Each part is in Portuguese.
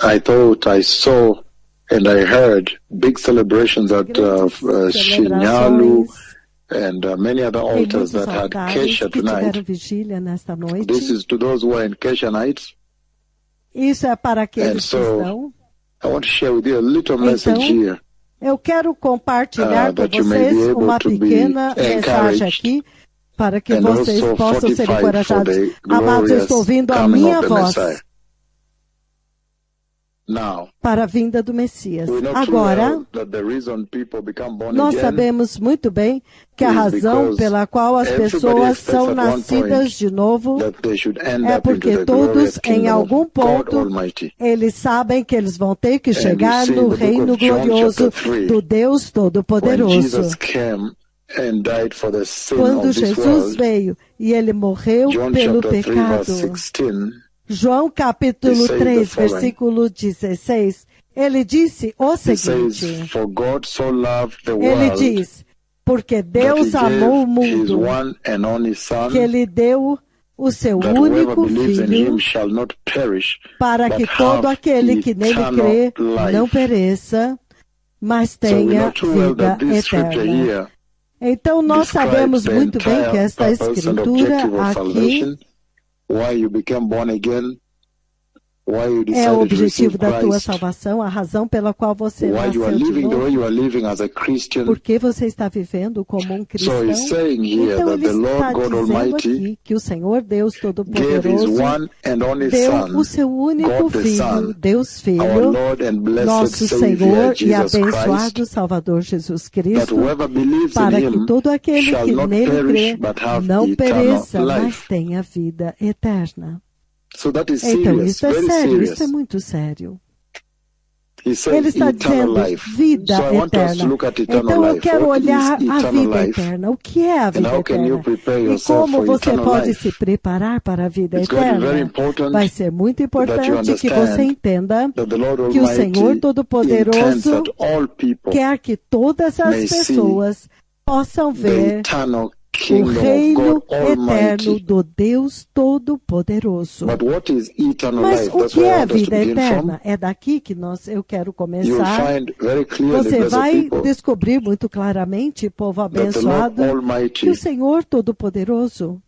I thought I saw and I heard big celebrations at Shinyalu and many other altars that had Kesha tonight. This is to those who are in Kesha nights. Isso é para aqueles que estão. I want to share with you a little message here. Eu quero compartilhar com vocês uma pequena mensagem aqui, para que vocês possam ser encorajados. Amados, eu estou ouvindo a minha voz para a vinda do Messias. Agora, nós sabemos muito bem que a razão pela qual as pessoas são nascidas de novo é porque todos, em algum ponto, eles sabem que eles vão ter que chegar no reino glorioso do Deus Todo-Poderoso. Quando Jesus veio e ele morreu pelo pecado, João capítulo 3, versículo 16, ele disse o seguinte, ele diz, porque Deus amou o mundo, que ele deu o seu único Filho, para que todo aquele que nele crê não pereça, mas tenha vida eterna. Então, nós sabemos muito bem que esta escritura aqui é o objetivo da tua salvação, a razão pela qual você nasceu de novo. Por que você está vivendo como um cristão? Então ele está dizendo aqui que o Senhor Deus Todo-Poderoso deu o seu único Filho, Deus Filho, nosso Senhor e abençoado Salvador Jesus Cristo, para que todo aquele que nele crê não pereça, mas tenha vida eterna. Então, isso é sério, isso é muito sério. Ele está dizendo vida eterna. Então, eu quero olhar a vida eterna. O que é a vida eterna? E como você pode se preparar para a vida eterna? Vai ser muito importante que você entenda que o Senhor Todo-Poderoso quer que todas as pessoas possam ver o reino eterno do Deus Todo-Poderoso. Mas o que é a vida eterna? É daqui que eu quero começar. Você vai descobrir muito claramente, povo abençoado, que o Senhor Todo-Poderoso,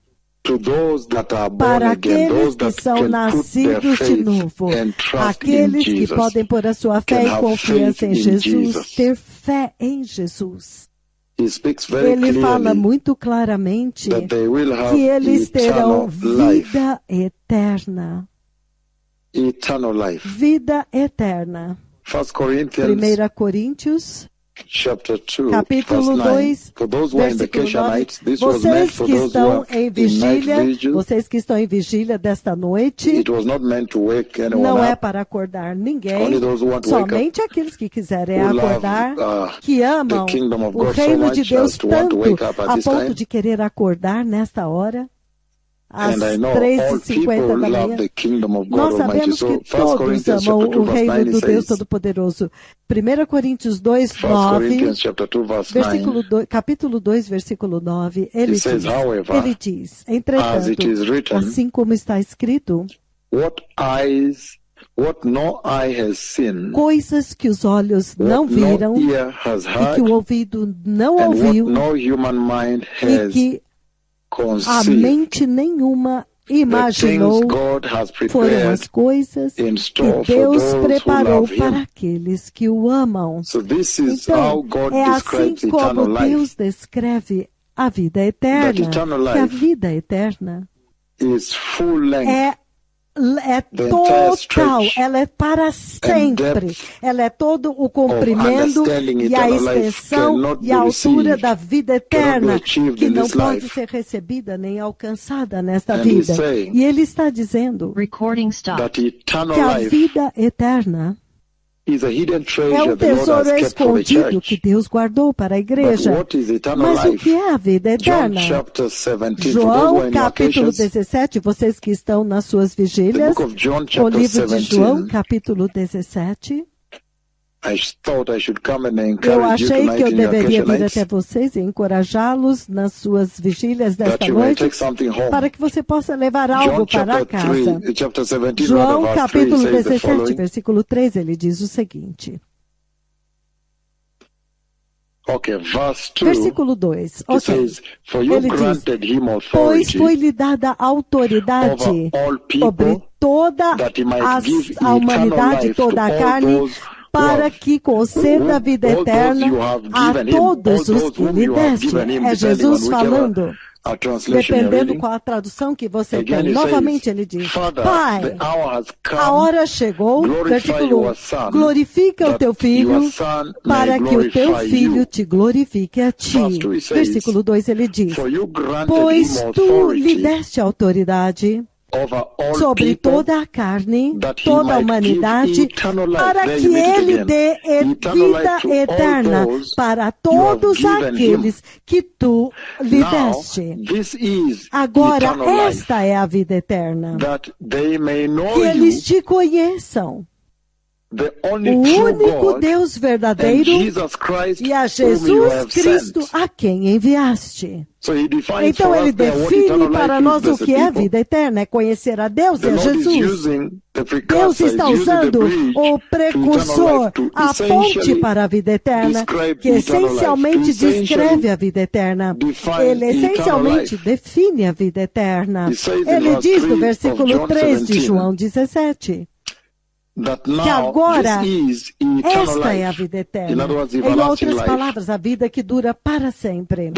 para aqueles que são nascidos de novo, aqueles que podem pôr a sua fé e confiança em Jesus, ter fé em Jesus. Ele fala muito claramente que eles terão vida eterna. Vida eterna. 1 Coríntios, capítulo 2, versículo 9. Vocês que estão em vigília, desta noite, não é para acordar ninguém, somente aqueles que quiserem acordar, que amam o reino de Deus tanto a ponto de querer acordar nesta hora, às 3h50 da manhã. Nós sabemos que todos amam o reino do Deus Todo-Poderoso. 1 Coríntios 2, 9, capítulo 2, versículo 9, ele diz, entretanto, assim como está escrito, coisas que os olhos não viram, e que o ouvido não ouviu, e que a mente nenhuma imaginou, foram as coisas que Deus preparou para aqueles que o amam. Então, é assim como Deus descreve a vida eterna, que a vida eterna é total, ela é para sempre, ela é todo o comprimento e a extensão e a altura da vida eterna, que não pode ser recebida nem alcançada nesta vida. E ele está dizendo que a vida eterna é um tesouro escondido que Deus guardou para a igreja. Mas o que é a vida eterna? João, capítulo 17, vocês que estão nas suas vigílias, o livro de João, capítulo 17. Eu achei que eu deveria vir até vocês e encorajá-los nas suas vigílias desta noite, para que você possa levar algo para casa. João capítulo 17, versículo 3, ele diz o seguinte. Versículo 2, ele diz, pois foi-lhe dada autoridade sobre toda a humanidade, toda a carne, para que conceda a vida eterna a todos os que lhe deste. É Jesus falando, dependendo qual a tradução que você tem. Novamente ele diz, Pai, a hora chegou, versículo 1, glorifica o teu Filho, para que o teu Filho te glorifique a ti. Versículo 2 ele diz, pois tu lhe deste autoridade sobre toda a carne, toda a humanidade, para que ele dê vida eterna para todos aqueles que tu lhe deste. Agora, esta é a vida eterna, que eles te conheçam, o único Deus verdadeiro e a Jesus Cristo a quem enviaste. Então ele define para nós o que é a vida eterna, é conhecer a Deus e a Jesus. Deus está usando o precursor, a ponte para a vida eterna, que essencialmente descreve a vida eterna. Ele essencialmente define a vida eterna. Ele diz no versículo 3 de João 17, que agora esta é a vida eterna. Em outras palavras, a vida que dura para sempre.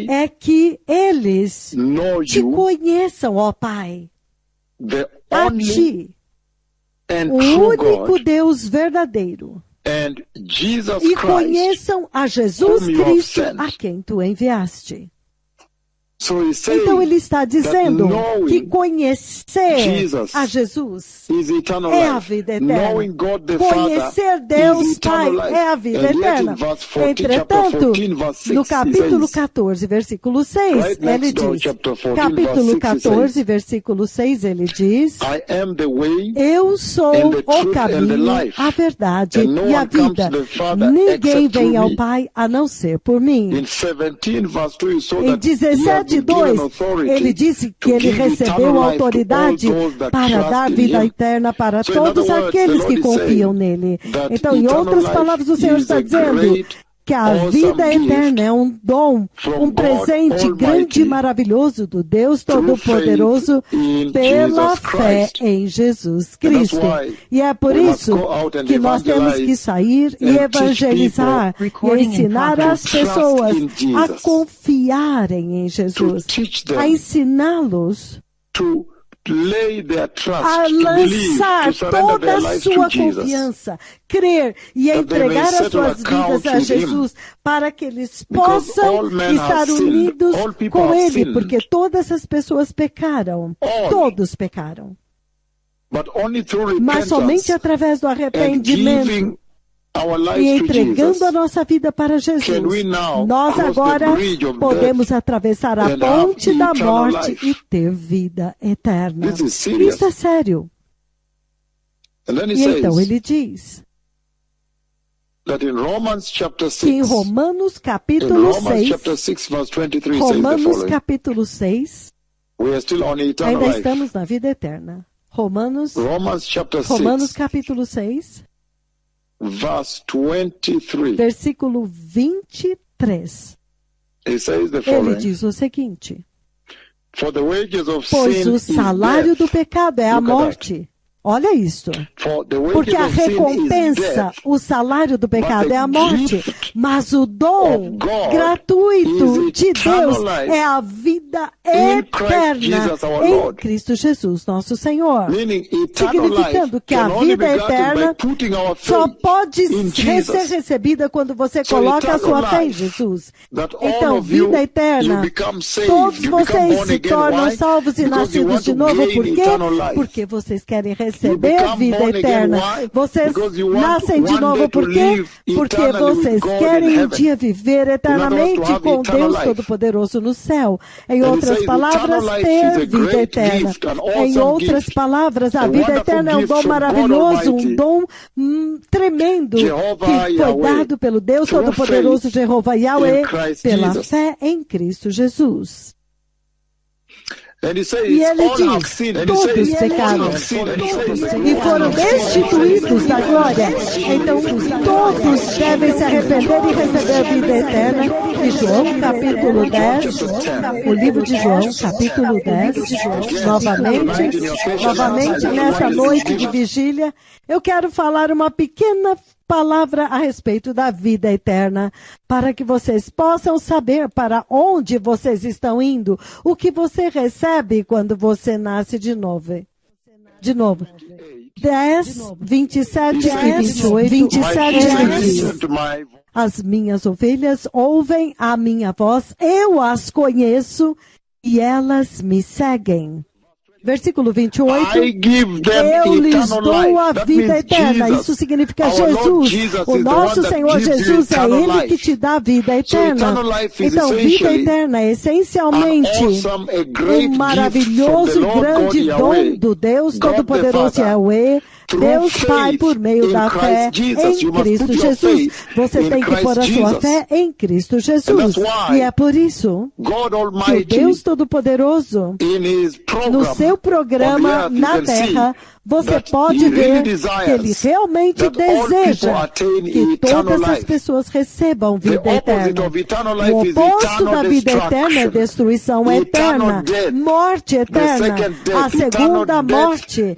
É que eles te conheçam, ó Pai, a ti, o único Deus verdadeiro, e conheçam a Jesus Cristo a quem tu enviaste. Então ele está dizendo que conhecer a Jesus é a vida eterna. Conhecer Deus Pai é a vida eterna. Entretanto, no capítulo 14, versículo 6, ele diz, capítulo 14, versículo 6, ele diz, eu sou o caminho, a verdade e a vida. Ninguém vem ao Pai a não ser por mim. Em 17, 2, ele disse que ele recebeu autoridade para dar vida eterna para todos aqueles que confiam nele. Então, em outras palavras, o Senhor está dizendo que a vida eterna é um dom, um presente grande e maravilhoso do Deus Todo-Poderoso pela fé em Jesus Cristo. E é por isso que nós temos que sair e evangelizar e ensinar as pessoas a confiarem em Jesus, a ensiná-los a lançar toda a sua confiança, crer e entregar as suas vidas a Jesus, para que eles possam estar unidos com Ele, porque todas as pessoas pecaram, todos pecaram. Mas somente através do arrependimento e entregando a nossa vida para Jesus, nós agora podemos atravessar a ponte da morte e ter vida eterna. Isso é sério. E então ele diz que em Romanos capítulo 6, ainda estamos na vida eterna. Romanos capítulo 6, versículo 23. Ele diz o seguinte: pois o salário do pecado é a morte. Olha isso. Porque a recompensa, o salário do pecado é a morte, mas o dom gratuito de Deus é a vida eterna em Cristo Jesus, nosso Senhor. Significando que a vida eterna só pode ser recebida quando você coloca a sua fé em Jesus. Então, vida eterna, todos vocês se tornam salvos e nascidos de novo. Por quê? Porque vocês querem receber receber vida eterna. Vocês nascem de novo por quê? Porque vocês querem um dia viver eternamente com Deus Todo-Poderoso no céu. Em outras palavras, ter vida eterna. Em outras palavras, a vida eterna é um dom maravilhoso, um dom tremendo que foi dado pelo Deus Todo-Poderoso Jeová Yahweh pela fé em Cristo Jesus. E ele diz, todos pecaram e foram destituídos da glória. Então, todos devem se arrepender e receber a vida eterna. De João, capítulo 10, o livro de João, capítulo 10, novamente nessa noite de vigília, eu quero falar uma pequena palavra a respeito da vida eterna, para que vocês possam saber para onde vocês estão indo, o que você recebe quando você nasce de novo. 10, 27 e 28, 27 diz: as minhas ovelhas ouvem a minha voz, eu as conheço e elas me seguem. Versículo 28, eu lhes dou a vida eterna. Isso significa Jesus. O nosso Senhor Jesus é Ele que te dá a vida eterna. Então, vida eterna é essencialmente um maravilhoso e grande dom do Deus Todo-Poderoso Yahweh, Deus Pai, por meio da fé em Cristo Jesus. Você tem que pôr a sua fé em Cristo Jesus. E é por isso que o Deus Todo-Poderoso, no seu programa na Terra, você pode ver que Ele realmente deseja que todas as pessoas recebam vida eterna. O oposto da vida eterna é destruição eterna, morte eterna, a segunda morte,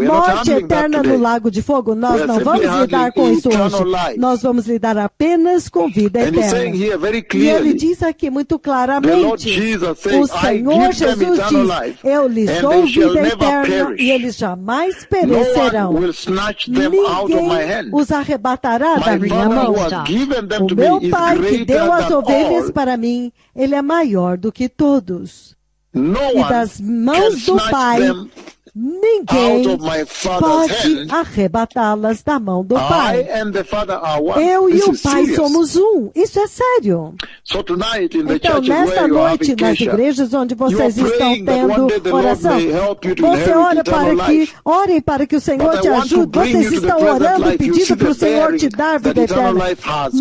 morte eterna no lago de fogo. Nós não vamos lidar com isso hoje. Nós vamos lidar apenas com vida eterna. E ele diz aqui muito claramente, o Senhor Jesus diz, eu lhes dou vida eterna e eles jamais perecerão. Ninguém os arrebatará da minha mão. O meu Pai que deu as ovelhas para mim, Ele é maior do que todos. E das mãos do Pai, ninguém pode arrebatá-las da mão do Pai. Eu e o Pai somos um. Isso é sério. Então, nesta noite, nas igrejas onde vocês estão tendo oração, você ora orem para que o Senhor te ajude. Vocês estão orando, pedindo para o Senhor te dar vida eterna.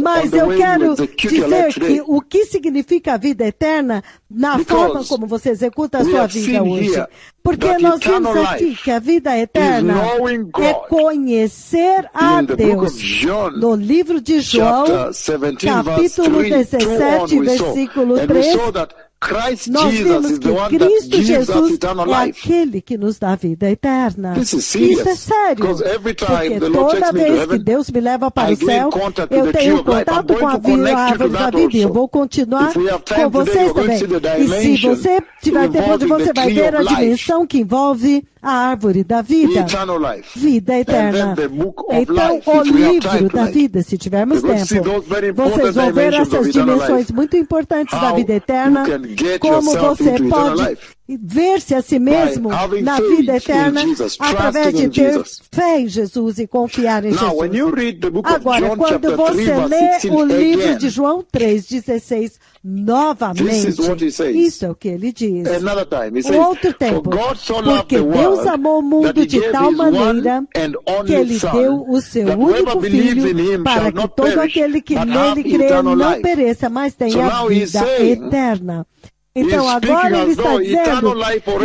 Mas eu quero dizer que o que significa a vida eterna na forma como você executa a sua vida hoje. Porque nós vimos aqui que a vida eterna é conhecer a Deus. No livro de João, capítulo 17, versículo 3, nós vimos que Cristo Jesus é aquele que nos dá vida eterna. Isso é sério, porque toda vez que Deus me leva para o céu, eu tenho contato com a árvore da vida e eu vou continuar com vocês também. E se você tiver tempo onde você vai ver a dimensão que envolve a árvore da vida, vida eterna. Então, o livro da vida, se tivermos tempo, vocês vão ver essas dimensões muito importantes da vida eterna, como você pode ver-se a si mesmo na vida eterna através de ter fé em Jesus e confiar em Jesus. Agora, quando você lê o livro de João 3,16 novamente, isso é o que ele diz. Outro tempo, porque Deus amou o mundo de tal maneira que Ele deu o seu único Filho para que todo aquele que nele crê não pereça, mas tenha vida eterna. Então agora ele está dizendo,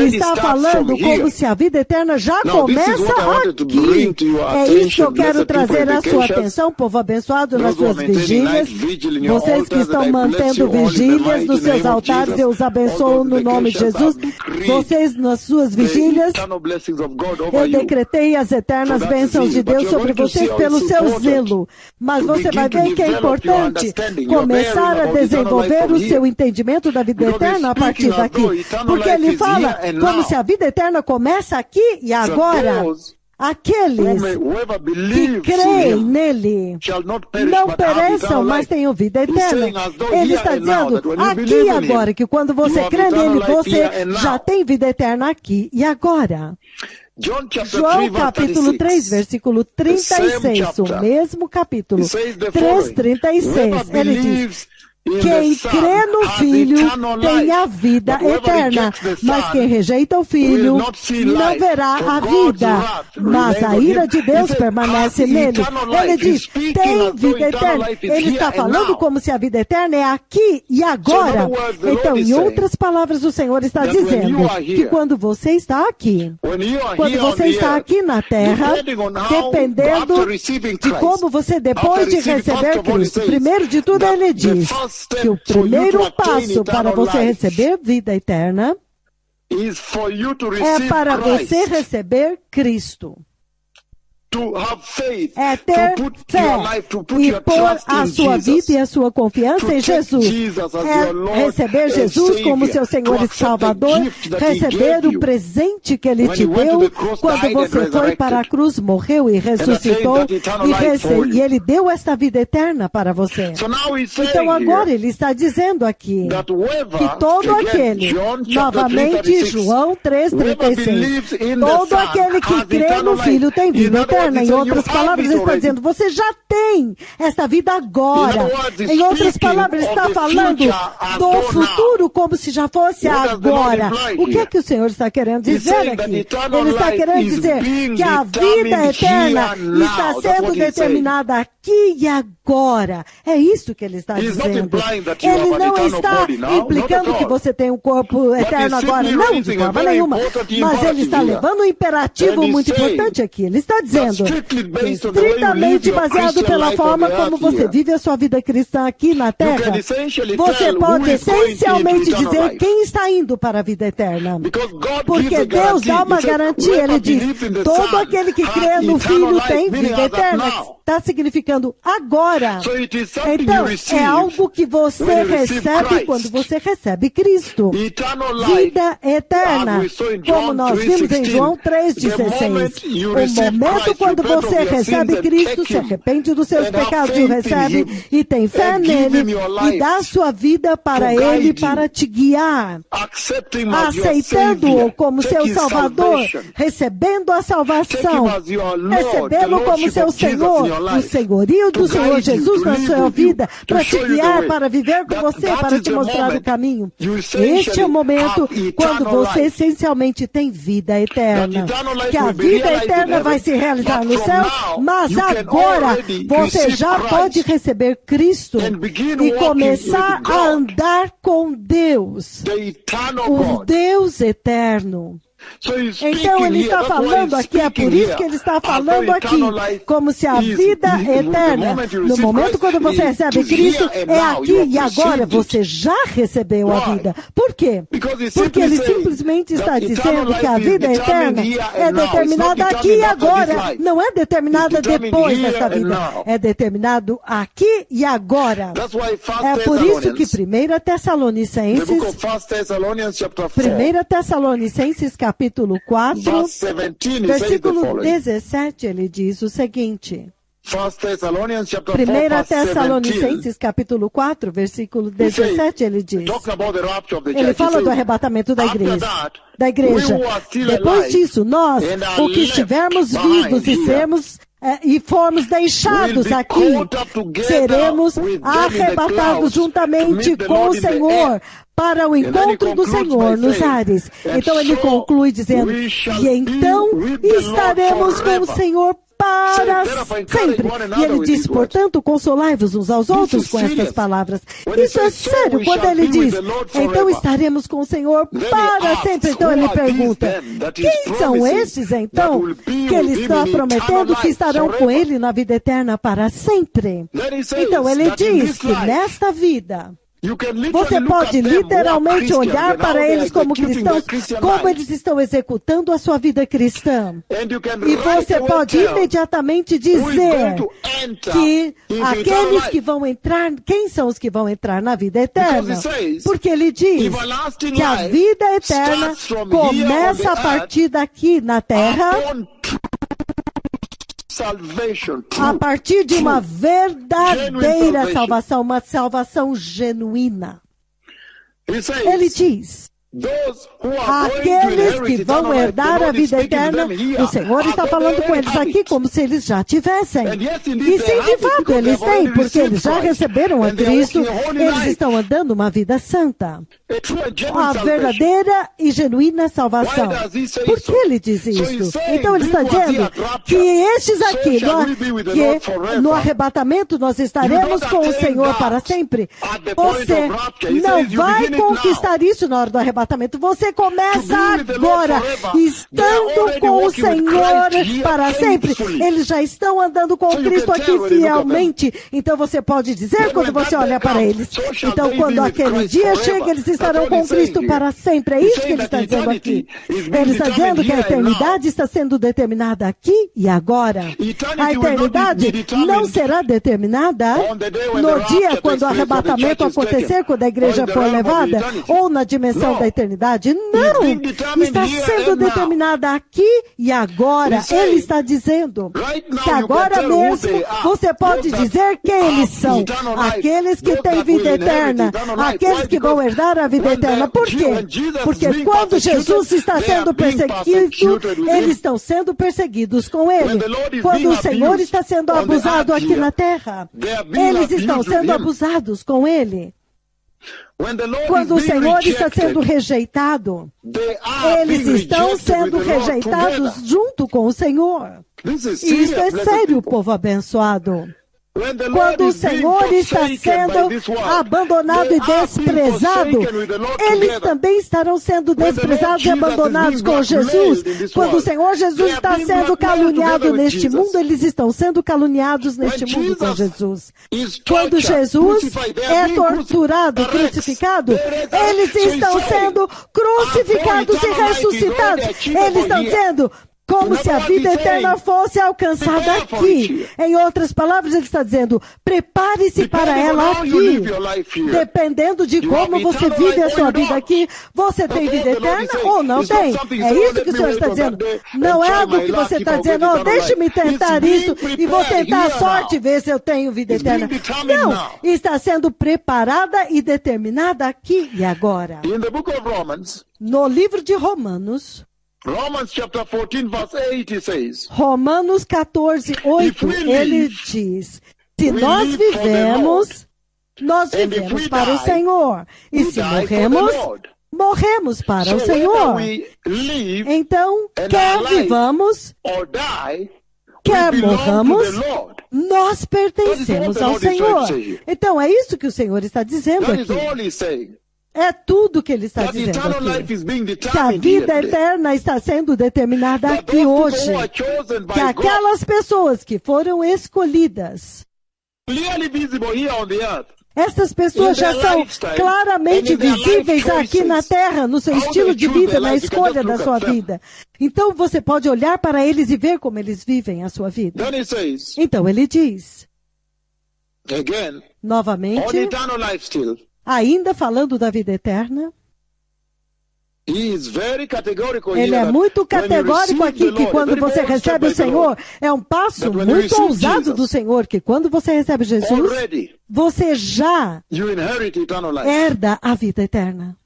está falando como se a vida eterna já começa aqui. É isso que eu quero trazer à sua atenção, povo abençoado, nas suas vigílias. Vocês que estão mantendo vigílias nos seus altares, eu os abençoo no nome de Jesus. Vocês nas suas vigílias, eu decretei as eternas bênçãos de Deus sobre vocês pelo seu zelo. Mas você vai ver que é importante começar a desenvolver o seu entendimento da vida eterna a partir daqui, porque ele fala como se a vida eterna começa aqui e agora. Aqueles que creem nele não pereçam, mas tenham vida eterna. Ele está dizendo aqui e agora, que quando você crê nele, você já tem vida eterna aqui e agora. João capítulo 3, versículo 36, o mesmo capítulo, 3:36, ele diz: quem crê no Filho tem a vida eterna, mas quem rejeita o Filho não verá a vida, mas a ira de Deus permanece nele. Ele diz, tem vida eterna. Ele está falando como se a vida eterna é aqui e agora. Então, em outras palavras, o Senhor está dizendo que quando você está aqui, quando você está aqui na terra, dependendo de como você, depois de receber Cristo, primeiro de tudo, ele diz que o primeiro passo para você receber vida eterna é para você receber Cristo. É ter fé e pôr a sua vida e a sua confiança em Jesus. É receber Jesus como seu Senhor e Salvador, receber o presente que Ele te deu quando você foi para a cruz, morreu e ressuscitou, e Ele deu esta vida eterna para você. Então agora Ele está dizendo aqui que todo aquele, novamente João 3:36, todo aquele que crê no Filho tem vida eterna. Em outras palavras, ele está dizendo, você já tem esta vida agora. Em outras palavras, ele está falando do futuro como se já fosse agora. O que é que o Senhor está querendo dizer aqui? Ele está querendo dizer que a vida eterna está sendo determinada aqui e agora. É isso que ele está dizendo. Ele não está implicando que você tem um corpo eterno agora. Não, de forma nenhuma. Mas ele está levando um imperativo muito importante aqui. Ele está dizendo, estritamente baseado pela forma como você vive a sua vida cristã aqui na Terra, você pode essencialmente dizer quem está indo para a vida eterna. Porque Deus dá uma garantia, Ele diz, todo aquele que crê no Filho tem vida eterna. Está significando agora. Então, é algo que você recebe quando você recebe Cristo. Vida eterna. Como nós vimos em João 3:16. O momento quando você recebe Cristo, se arrepende dos seus pecados e o recebe, e tem fé nele, e dá sua vida para Ele, para te guiar, aceitando-o como seu Salvador, recebendo a salvação, recebê-lo como seu Senhor, o senhorio do Senhor Jesus na sua vida, para te guiar, para viver com você, para te mostrar o caminho. Este é o momento quando você essencialmente tem vida eterna, que a vida eterna vai se realizar no céu, mas agora você já pode receber Cristo e começar a andar com Deus, o Deus eterno. Então ele está falando aqui, é por isso que ele está falando aqui, como se a vida eterna, no momento quando você recebe Cristo, é aqui e agora, você já recebeu a vida. Por quê? Porque ele simplesmente está dizendo que a vida eterna é determinada aqui e agora, não é determinada depois desta vida, é determinado aqui e agora. É por isso que 1 Tessalonicenses capítulo 4, versículo 17, ele diz o seguinte. 1 Tessalonicenses capítulo 4, versículo 17, ele diz. Ele fala do arrebatamento da igreja. Depois disso, nós, o que estivermos vivos e formos deixados aqui, seremos arrebatados juntamente com o Senhor para o encontro do Senhor nos ares. Então ele conclui dizendo que então estaremos com o Senhor para sempre. E ele diz, portanto, consolai-vos uns aos outros com estas palavras. Isso é sério. Quando ele diz, então estaremos com o Senhor para sempre. Então ele pergunta, quem são estes, então, que ele está prometendo que estarão com ele na vida eterna para sempre? Então ele diz que nesta vida, você pode literalmente olhar para eles como cristãos, como eles estão executando a sua vida cristã. E você pode imediatamente dizer que aqueles que vão entrar, quem são os que vão entrar na vida eterna? Porque ele diz que a vida eterna começa a partir daqui na terra, a partir de uma verdadeira salvação, uma salvação genuína. Ele diz Aqueles que vão herdar a vida eterna, o Senhor está falando com eles aqui como se eles já tivessem. E sim, de fato, eles têm, porque eles já receberam a Cristo, eles estão andando uma vida santa. A verdadeira e genuína salvação. Por que ele diz isso? Então ele está dizendo que estes aqui, que no arrebatamento nós estaremos com o Senhor para sempre. Você não vai conquistar isso na hora do arrebatamento. Você começa agora, estando com o Senhor para sempre. Eles já estão andando com Cristo aqui fielmente. Então você pode dizer quando você olha para eles. Então quando aquele dia chega, eles estarão com Cristo para sempre. É isso que ele está dizendo aqui. Ele está dizendo que a eternidade está sendo determinada aqui e agora. A eternidade não será determinada no dia quando o arrebatamento acontecer, quando a igreja for levada, ou na dimensão da eternidade. Não! Está sendo determinada aqui e agora. Ele está dizendo que agora mesmo você pode dizer quem eles são. Aqueles que têm vida eterna. Aqueles que vão herdar a vida eterna. Por quê? Porque quando Jesus está sendo perseguido, eles estão sendo perseguidos com ele. Quando o Senhor está sendo abusado aqui na terra, eles estão sendo abusados com ele. Quando o Senhor está sendo rejeitado, eles estão sendo rejeitados junto com o Senhor. Isso é sério, povo abençoado. Quando o Senhor está sendo abandonado e desprezado, eles também estarão sendo desprezados e abandonados com Jesus. Quando o Senhor Jesus está sendo caluniado neste mundo, eles estão sendo caluniados neste mundo com Jesus. Quando Jesus é torturado, crucificado, eles estão sendo crucificados e ressuscitados. Eles estão dizendo como se a vida eterna fosse alcançada aqui. Em outras palavras, ele está dizendo, prepare-se para ela aqui. Dependendo de como você vive a sua vida aqui, você tem vida eterna ou não tem. É isso que o Senhor está dizendo. Não é algo que você está dizendo, oh, deixe-me tentar isso e vou tentar a sorte ver se eu tenho vida eterna. Não, está sendo preparada e determinada aqui e agora. No livro de Romanos, Romans chapter 14, verse 8, says, Romanos 14, 8, ele diz, se nós vivemos, nós vivemos para o Senhor. E se morremos, morremos para o Senhor. Então, quer vivamos, quer morramos, nós pertencemos ao Senhor. Então, é isso que o Senhor está dizendo aqui. É tudo que ele está dizendo aqui. Que a vida eterna está sendo determinada aqui hoje. Que aquelas pessoas que foram escolhidas, essas pessoas já são claramente visíveis aqui na terra, no seu estilo de vida, na escolha da sua vida. Então você pode olhar para eles e ver como eles vivem a sua vida. Então ele diz, novamente, ainda falando da vida eterna, ele é muito categórico aqui, que quando você recebe o Senhor, é um passo muito ousado do Senhor, que quando você recebe Jesus, você já herda a vida eterna.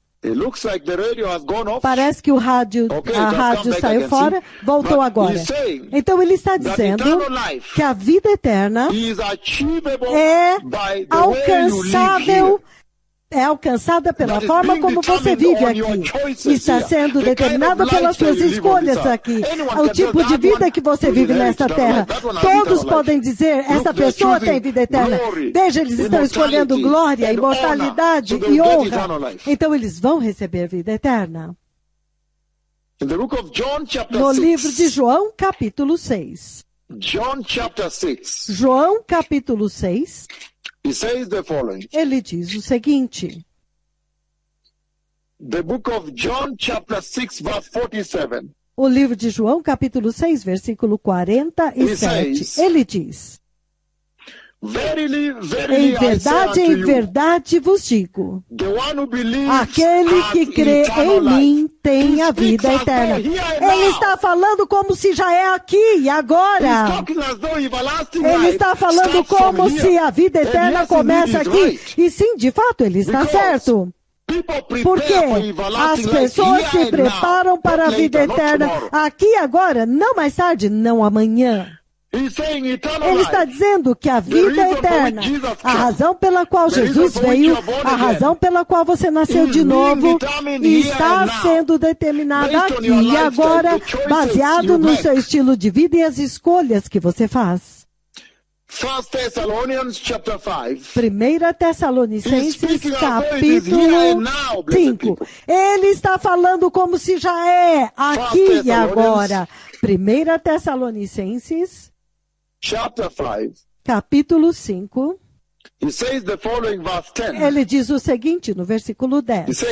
Parece que a rádio saiu fora, voltou agora. Então ele está dizendo que a vida eterna é alcançável, é alcançada pela forma como você vive aqui. Está sendo determinada pelas suas escolhas aqui. O tipo de vida que você vive nesta terra. Todos podem dizer, essa pessoa tem vida eterna. Veja, eles estão escolhendo glória, imortalidade e honra. Então eles vão receber vida eterna. No livro de João, capítulo 6. João, capítulo 6. Ele diz o seguinte. The book of John, chapter 6, verse 47. O livro de João, capítulo 6, versículo 47. Ele diz, em verdade vos digo, aquele que crê em mim tem a vida eterna. Ele está falando como se já é aqui e agora. Ele está falando como se a vida eterna começa aqui. E sim, de fato, ele está certo. Porque as pessoas se preparam para a vida eterna aqui agora, não mais tarde, não amanhã. Ele está dizendo que a vida eterna, a razão pela qual Jesus veio, a razão pela qual você nasceu de novo, está sendo determinada aqui e agora, baseado no seu estilo de vida e as escolhas que você faz. 1 Tessalonicenses, capítulo 5. Ele está falando como se já é aqui e agora. 1 Tessalonicenses, capítulo 5. Ele diz o seguinte no versículo 10.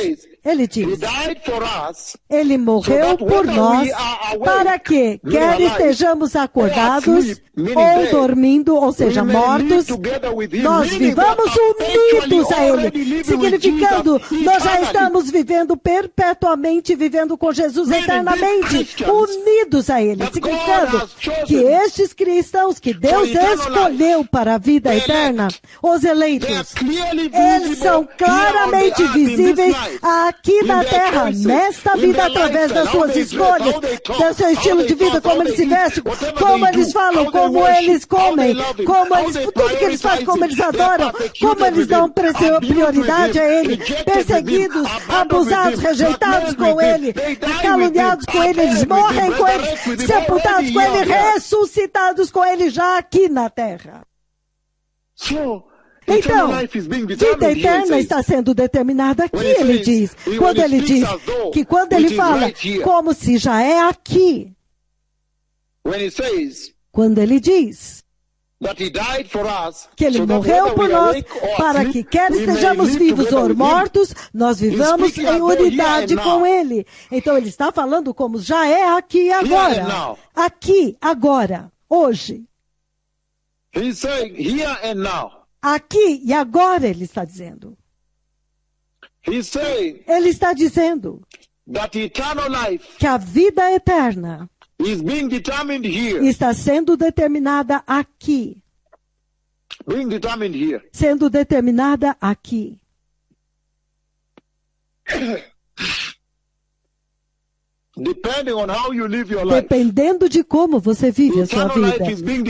Ele diz: Ele morreu por nós para que, quer estejamos acordados ou dormindo, ou seja, mortos, nós vivamos unidos a Ele. Significando, nós já estamos vivendo perpetuamente, vivendo com Jesus eternamente, unidos a Ele. Significando que estes cristãos que Deus escolheu para a vida eterna, os eleitos, eles são claramente visíveis aqui na terra, nesta vida, através das suas escolhas, do seu estilo de vida, como eles se vestem, como eles falam, como eles comem, como eles, tudo que eles fazem, como eles adoram, como eles dão prioridade a Ele, perseguidos, abusados, rejeitados com Ele, caluniados com Ele, eles morrem com Ele, sepultados com Ele, ressuscitados com Ele já aqui na terra. Então, vida eterna está sendo determinada aqui, ele diz. Quando ele diz que quando ele fala como se já é aqui. Quando ele diz que ele morreu por nós para que quer estejamos vivos ou mortos, nós vivamos em unidade com ele. Então ele está falando como já é aqui e agora. Aqui, agora, hoje. Aqui e agora ele está dizendo. Ele está dizendo que a vida eterna está sendo determinada aqui. Sendo determinada aqui. Dependendo de como você vive a sua vida,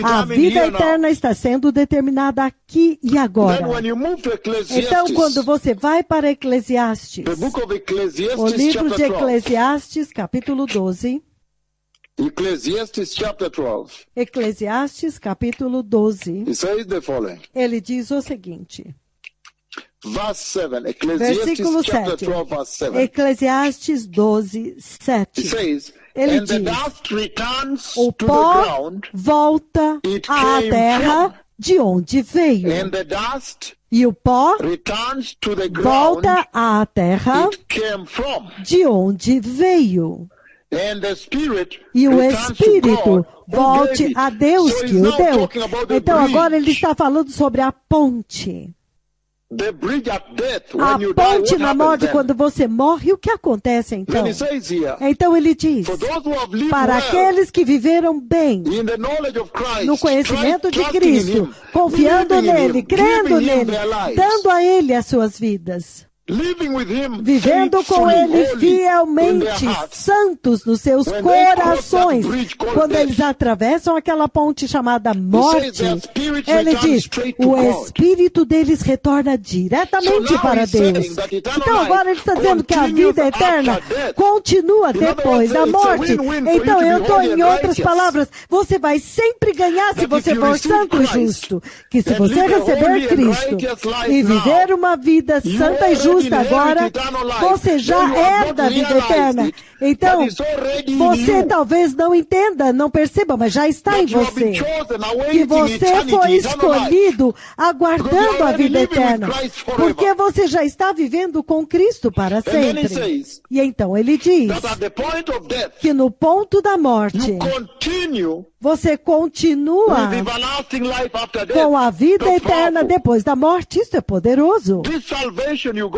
a vida eterna está sendo determinada aqui e agora. Então, quando você vai para Eclesiastes, o livro de Eclesiastes, capítulo 12, Eclesiastes, capítulo 12, ele diz o seguinte. Versículo 7. Eclesiastes 12, 7. Ele diz: o pó volta à terra de onde veio. E o pó volta à terra de onde veio. E o Espírito volte a Deus que o deu. Então agora ele está falando sobre a ponte. A ponte na morte, quando você morre, o que acontece então? Então ele diz, para aqueles que viveram bem, no conhecimento de Cristo, confiando nele, crendo nele, dando a ele as suas vidas, vivendo com ele fielmente, santos nos seus corações. Quando eles atravessam aquela ponte chamada morte, ele diz, o Espírito deles retorna diretamente para Deus. Então agora ele está dizendo que a vida eterna continua depois da morte. Então eu estou, em outras palavras, você vai sempre ganhar se você for santo e justo. Que se você receber Cristo e viver uma vida santa e justa, agora, você já é da vida eterna. Então, você talvez não entenda, não perceba, mas já está em você. Que você foi escolhido aguardando a vida eterna. Porque você já está vivendo com Cristo para sempre. E então ele diz que no ponto da morte, você continua com a vida eterna depois da morte. Isso é poderoso.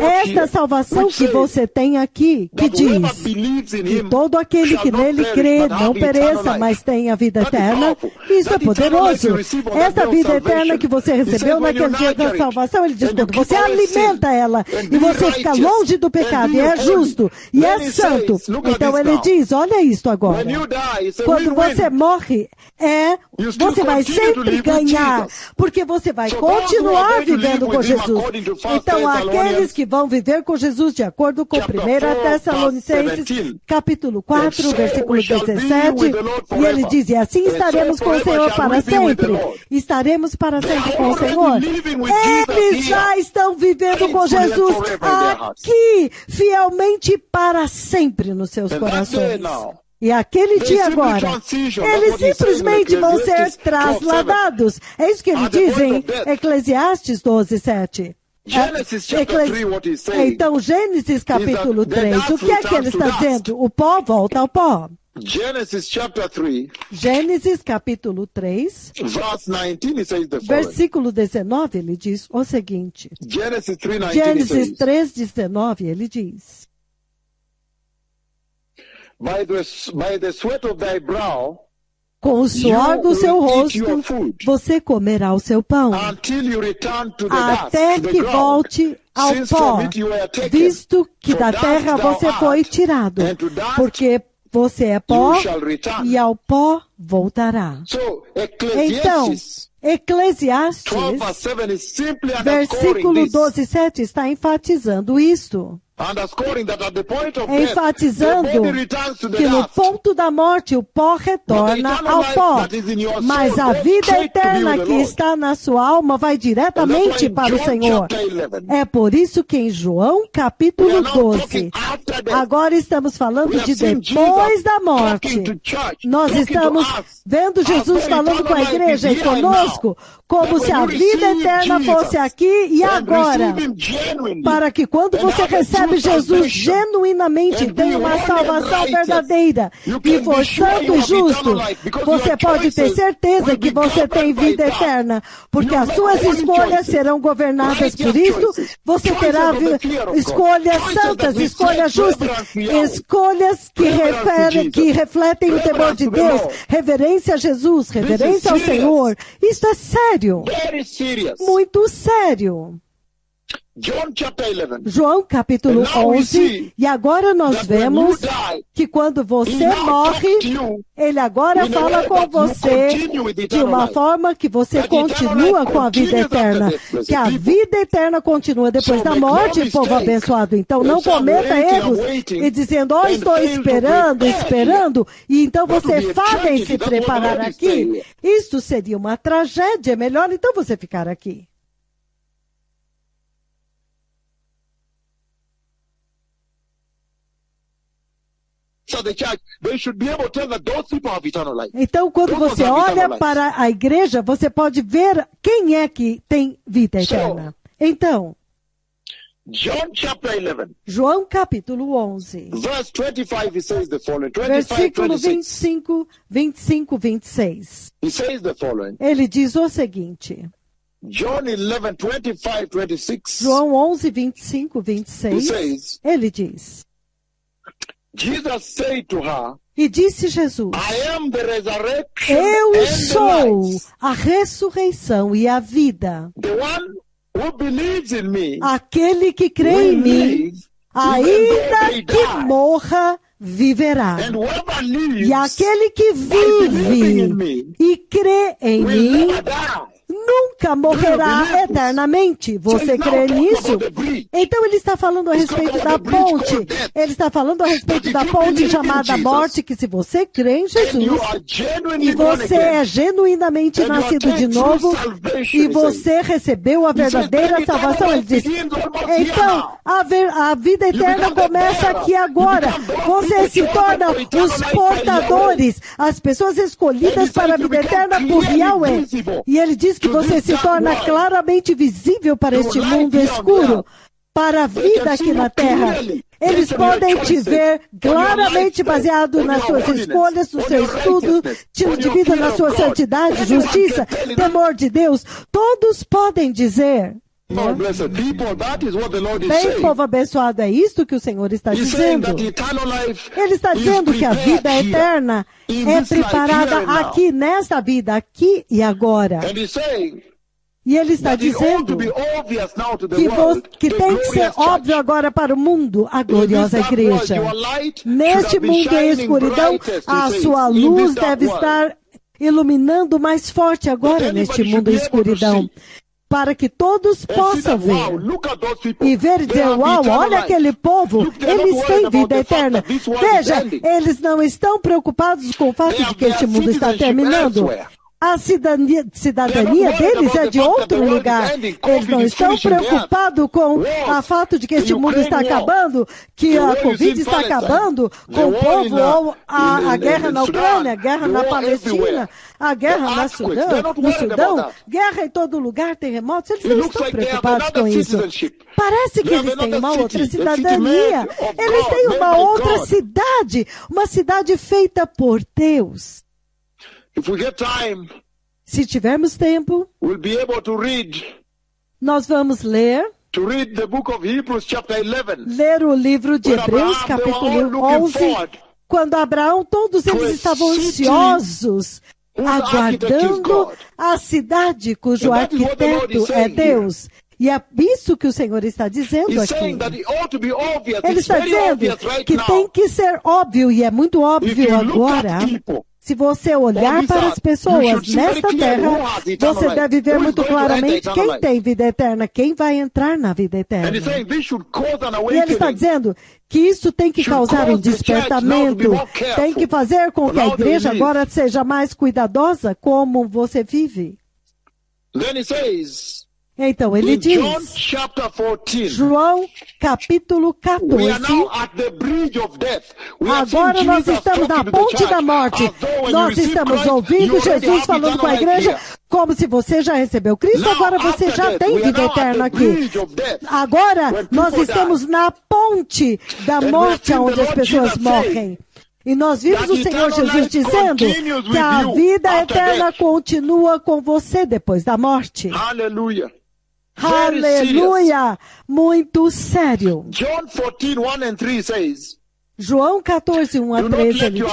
Esta salvação que você tem aqui, que diz que todo aquele que nele crê não pereça, mas tenha vida eterna, isso é poderoso. Esta vida eterna que você recebeu naquele dia da salvação, ele diz, quando você alimenta ela e você fica longe do pecado e é justo e é santo, então ele diz, olha isto agora, quando você morre, você vai sempre ganhar, porque você vai continuar vivendo com Jesus. Então, aqueles que vão viver com Jesus, de acordo com 1 Tessalonicenses, capítulo 4, versículo 17, e ele diz, e assim estaremos com o Senhor para sempre. Estaremos para sempre com o Senhor. Eles já estão vivendo com Jesus aqui, fielmente para sempre nos seus corações. E aquele dia agora, eles simplesmente vão ser trasladados. É isso que ele diz em Eclesiastes 12, 7. Então, Gênesis capítulo 3, o que é que ele está dizendo? O pó volta ao pó. Gênesis capítulo 3, versículo 19, ele diz o seguinte. Gênesis 3, 19, ele diz. By the sweat of thy brow, com o suor do seu rosto, você comerá o seu pão, até que volte ao pó, visto que da terra você foi tirado, porque você é pó e ao pó voltará. Então, Eclesiastes, versículo 12, 7, está enfatizando isto. Enfatizando que no ponto da morte o pó retorna ao pó, mas a vida eterna que está na sua alma vai diretamente para o Senhor. É por isso que em João capítulo 12, agora estamos falando de depois da morte. Nós estamos vendo Jesus falando com a igreja e conosco, como se a vida eterna fosse aqui e agora, para que quando você recebe Jesus genuinamente, tem uma salvação verdadeira e for santo e justo, você pode ter certeza que você tem vida eterna, porque as suas escolhas serão governadas por isso. Você terá escolhas santas, escolhas justas, escolhas que refletem o temor de Deus, reverência a Jesus, reverência ao Senhor. Isso é sério, muito sério. João capítulo 11, e agora nós vemos que quando você morre, ele agora fala com você de uma forma que você continua com a vida eterna, que a vida eterna continua depois da morte, povo abençoado. Então não cometa erros e dizendo, estou esperando, e então você falha em se preparar aqui. Isto seria uma tragédia, é melhor então você ficar aqui. Então, quando você olha para a igreja, você pode ver quem é que tem vida eterna. Então, João capítulo 11, versículo 25, 26. Ele diz o seguinte. João 11, 25, 26. Ele diz. E disse Jesus, eu sou a ressurreição e a vida. Aquele que crê em mim, ainda que morra, viverá. E aquele que vive e crê em mim, nunca morrerá eternamente. Você crê nisso? Então ele está falando a respeito da ponte. Ele está falando a respeito da ponte chamada morte, que se você crê em Jesus, e você é genuinamente nascido de novo, e você recebeu a verdadeira salvação, ele diz, então a vida eterna começa aqui agora. Você se torna os portadores, as pessoas escolhidas para a vida eterna por Yahweh. E ele diz que você se torna claramente visível para este mundo escuro. para a vida aqui na terra. Eles podem te ver claramente baseado nas suas escolhas, no seu estudo, estilo de vida, na sua santidade, justiça, temor de Deus. Todos podem dizer. Bem, povo abençoado, é isto que o Senhor está dizendo. Ele está dizendo que a vida eterna é preparada aqui, nesta vida, aqui e agora. E ele está dizendo que tem que ser óbvio agora para o mundo, a gloriosa igreja. Neste mundo em escuridão, a sua luz deve estar iluminando mais forte agora neste mundo em escuridão, para que todos possam ver e ver e dizer, uau, olha aquele povo, eles têm vida eterna. Veja, eles não estão preocupados com o fato de que este mundo está terminando. A cidadania deles é de outro lugar. Eles não estão preocupados com o fato de que este mundo está acabando, que a Covid está acabando, com o povo, ou a guerra na Ucrânia, a guerra na Palestina, a guerra no Sudão, guerra em todo lugar, terremotos. Eles não estão preocupados com isso. Parece que eles têm uma outra cidadania. Eles têm uma outra cidade, uma cidade feita por Deus. Se tivermos tempo, nós vamos ler o livro de Hebreus, capítulo 11, quando Abraão, todos eles estavam ansiosos, aguardando a cidade cujo arquiteto é Deus. E é isso que o Senhor está dizendo aqui. Ele está dizendo que tem que ser óbvio, e é muito óbvio agora. Se você olhar para as pessoas nesta terra, você deve ver muito claramente quem tem vida eterna, quem vai entrar na vida eterna. E ele está dizendo que isso tem que causar um despertamento, tem que fazer com que a igreja agora seja mais cuidadosa como você vive. Então, ele diz, João capítulo 14, agora nós estamos na ponte da morte, nós estamos ouvindo Jesus falando com a igreja, como se você já recebeu Cristo, agora você já tem vida eterna aqui. Agora, nós estamos na ponte da morte, onde as pessoas morrem. E nós vimos o Senhor Jesus dizendo que a vida eterna continua com você depois da morte. Aleluia. Aleluia! Muito sério. João 14, 1 a 3, ele diz,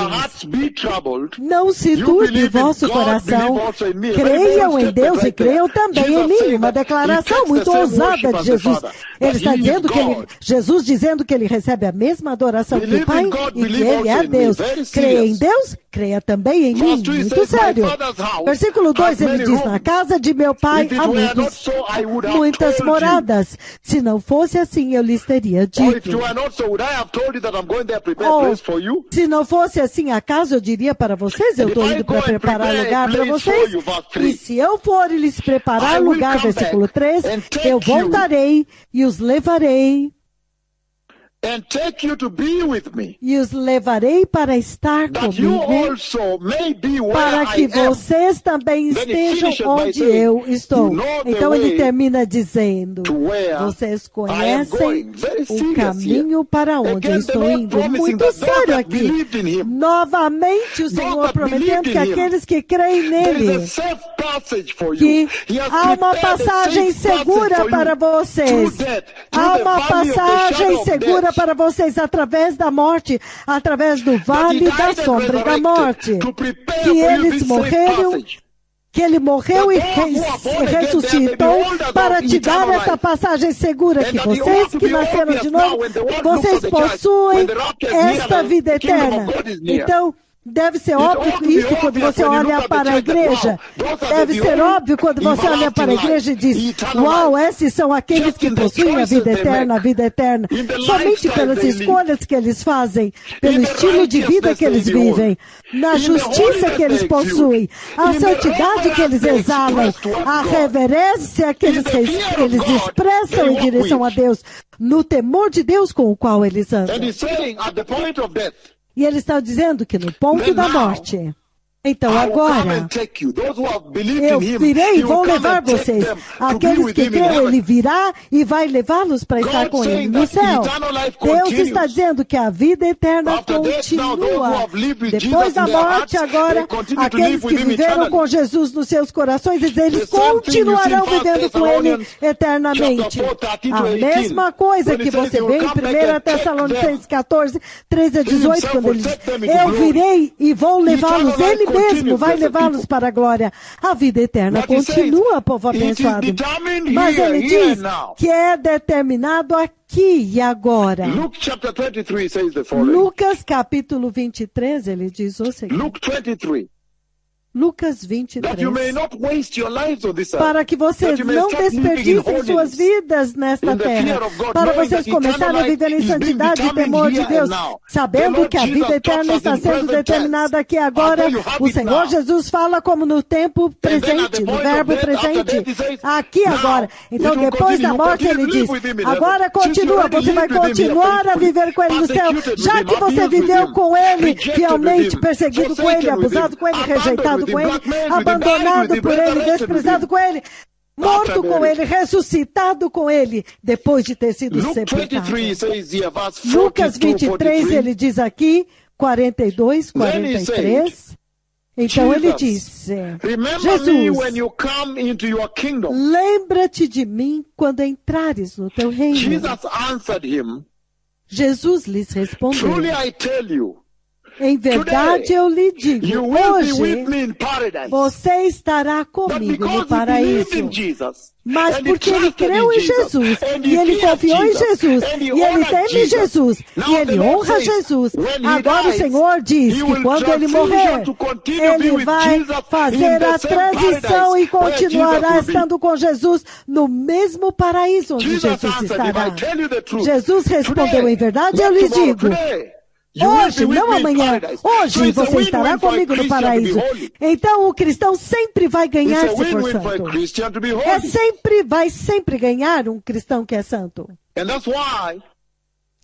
não se turbe vosso coração, creiam em Deus e creiam também em mim. Uma declaração muito ousada de Jesus. Ele está dizendo que Jesus dizendo que ele recebe a mesma adoração que o Pai e que ele é Deus. Creia em Deus, creia também em mim. Muito sério. Versículo 2, ele diz, na casa de meu Pai há muitas moradas. Se não fosse assim, eu lhes teria dito. Se não fosse assim, acaso eu diria para vocês, eu estou indo para preparar lugar para vocês, e se eu for lhes preparar lugar, versículo 3, eu voltarei e os levarei, e os levarei para estar comigo, para que vocês também estejam onde eu estou. Então ele termina dizendo, vocês conhecem o caminho para onde eu estou indo. Muito sério aqui. Novamente o Senhor prometendo que aqueles que creem nele, que há uma passagem segura para vocês. Há uma passagem segura para vocês através da morte, através do vale da sombra da morte, que eles morreram, que ele morreu e ressuscitou para te dar essa passagem segura, que vocês que nasceram de novo, vocês possuem esta vida eterna. Então, deve ser óbvio isso quando você olha para a igreja. Deve ser óbvio quando você olha para a igreja e diz, uau, esses são aqueles que possuem a vida eterna, a vida eterna. Somente pelas escolhas que eles fazem, pelo estilo de vida que eles vivem, na justiça que eles possuem, a santidade que eles exalam, a reverência que eles expressam em direção a Deus, no temor de Deus com o qual eles andam. E ele está dizendo que no ponto da morte, Então agora, eu virei e vou levar vocês. Aqueles que creem, ele virá e vai levá-los para estar com ele no céu. Deus está dizendo que a vida eterna continua. Depois da morte, agora, aqueles que viveram com Jesus nos seus corações, eles continuarão vivendo com ele eternamente. A mesma coisa que você vê em 1 Tessalonicenses 14, 13 a 18, quando ele diz, eu virei e vou levá-los, ele mesmo vai levá-los para a glória. A vida eterna continua, povo abençoado. Mas ele diz que é determinado aqui e agora. Lucas capítulo 23, ele diz o seguinte. Lucas 23, para que vocês não desperdicem suas vidas nesta terra, para vocês começarem a viver em santidade e temor de Deus, sabendo que a vida eterna está sendo determinada aqui agora. O Senhor Jesus fala como no tempo presente, no verbo presente, aqui agora. Então depois da morte ele diz, agora continua, você vai continuar a viver com ele no céu, já que você viveu com ele, fielmente perseguido com ele, abusado com ele, rejeitado com ele, abandonado por ele, desprezado com ele, morto com ele, ressuscitado com ele, depois de ter sido sepultado. Lucas 23, ele diz aqui, 42, 43. Então ele diz, Jesus, lembra-te de mim quando entrares no teu reino. Jesus lhes respondeu, em verdade eu lhe digo, hoje você estará comigo no paraíso. Mas porque ele creu em Jesus, e ele confiou em Jesus, e ele teme Jesus, e ele honra Jesus, agora o Senhor diz que quando ele morrer, ele vai fazer a transição e continuará estando com Jesus no mesmo paraíso onde Jesus estará. Jesus respondeu, em verdade eu lhe digo, hoje, não amanhã, hoje você estará comigo no paraíso. Então o cristão sempre vai ganhar se for santo. Vai sempre ganhar um cristão que é santo.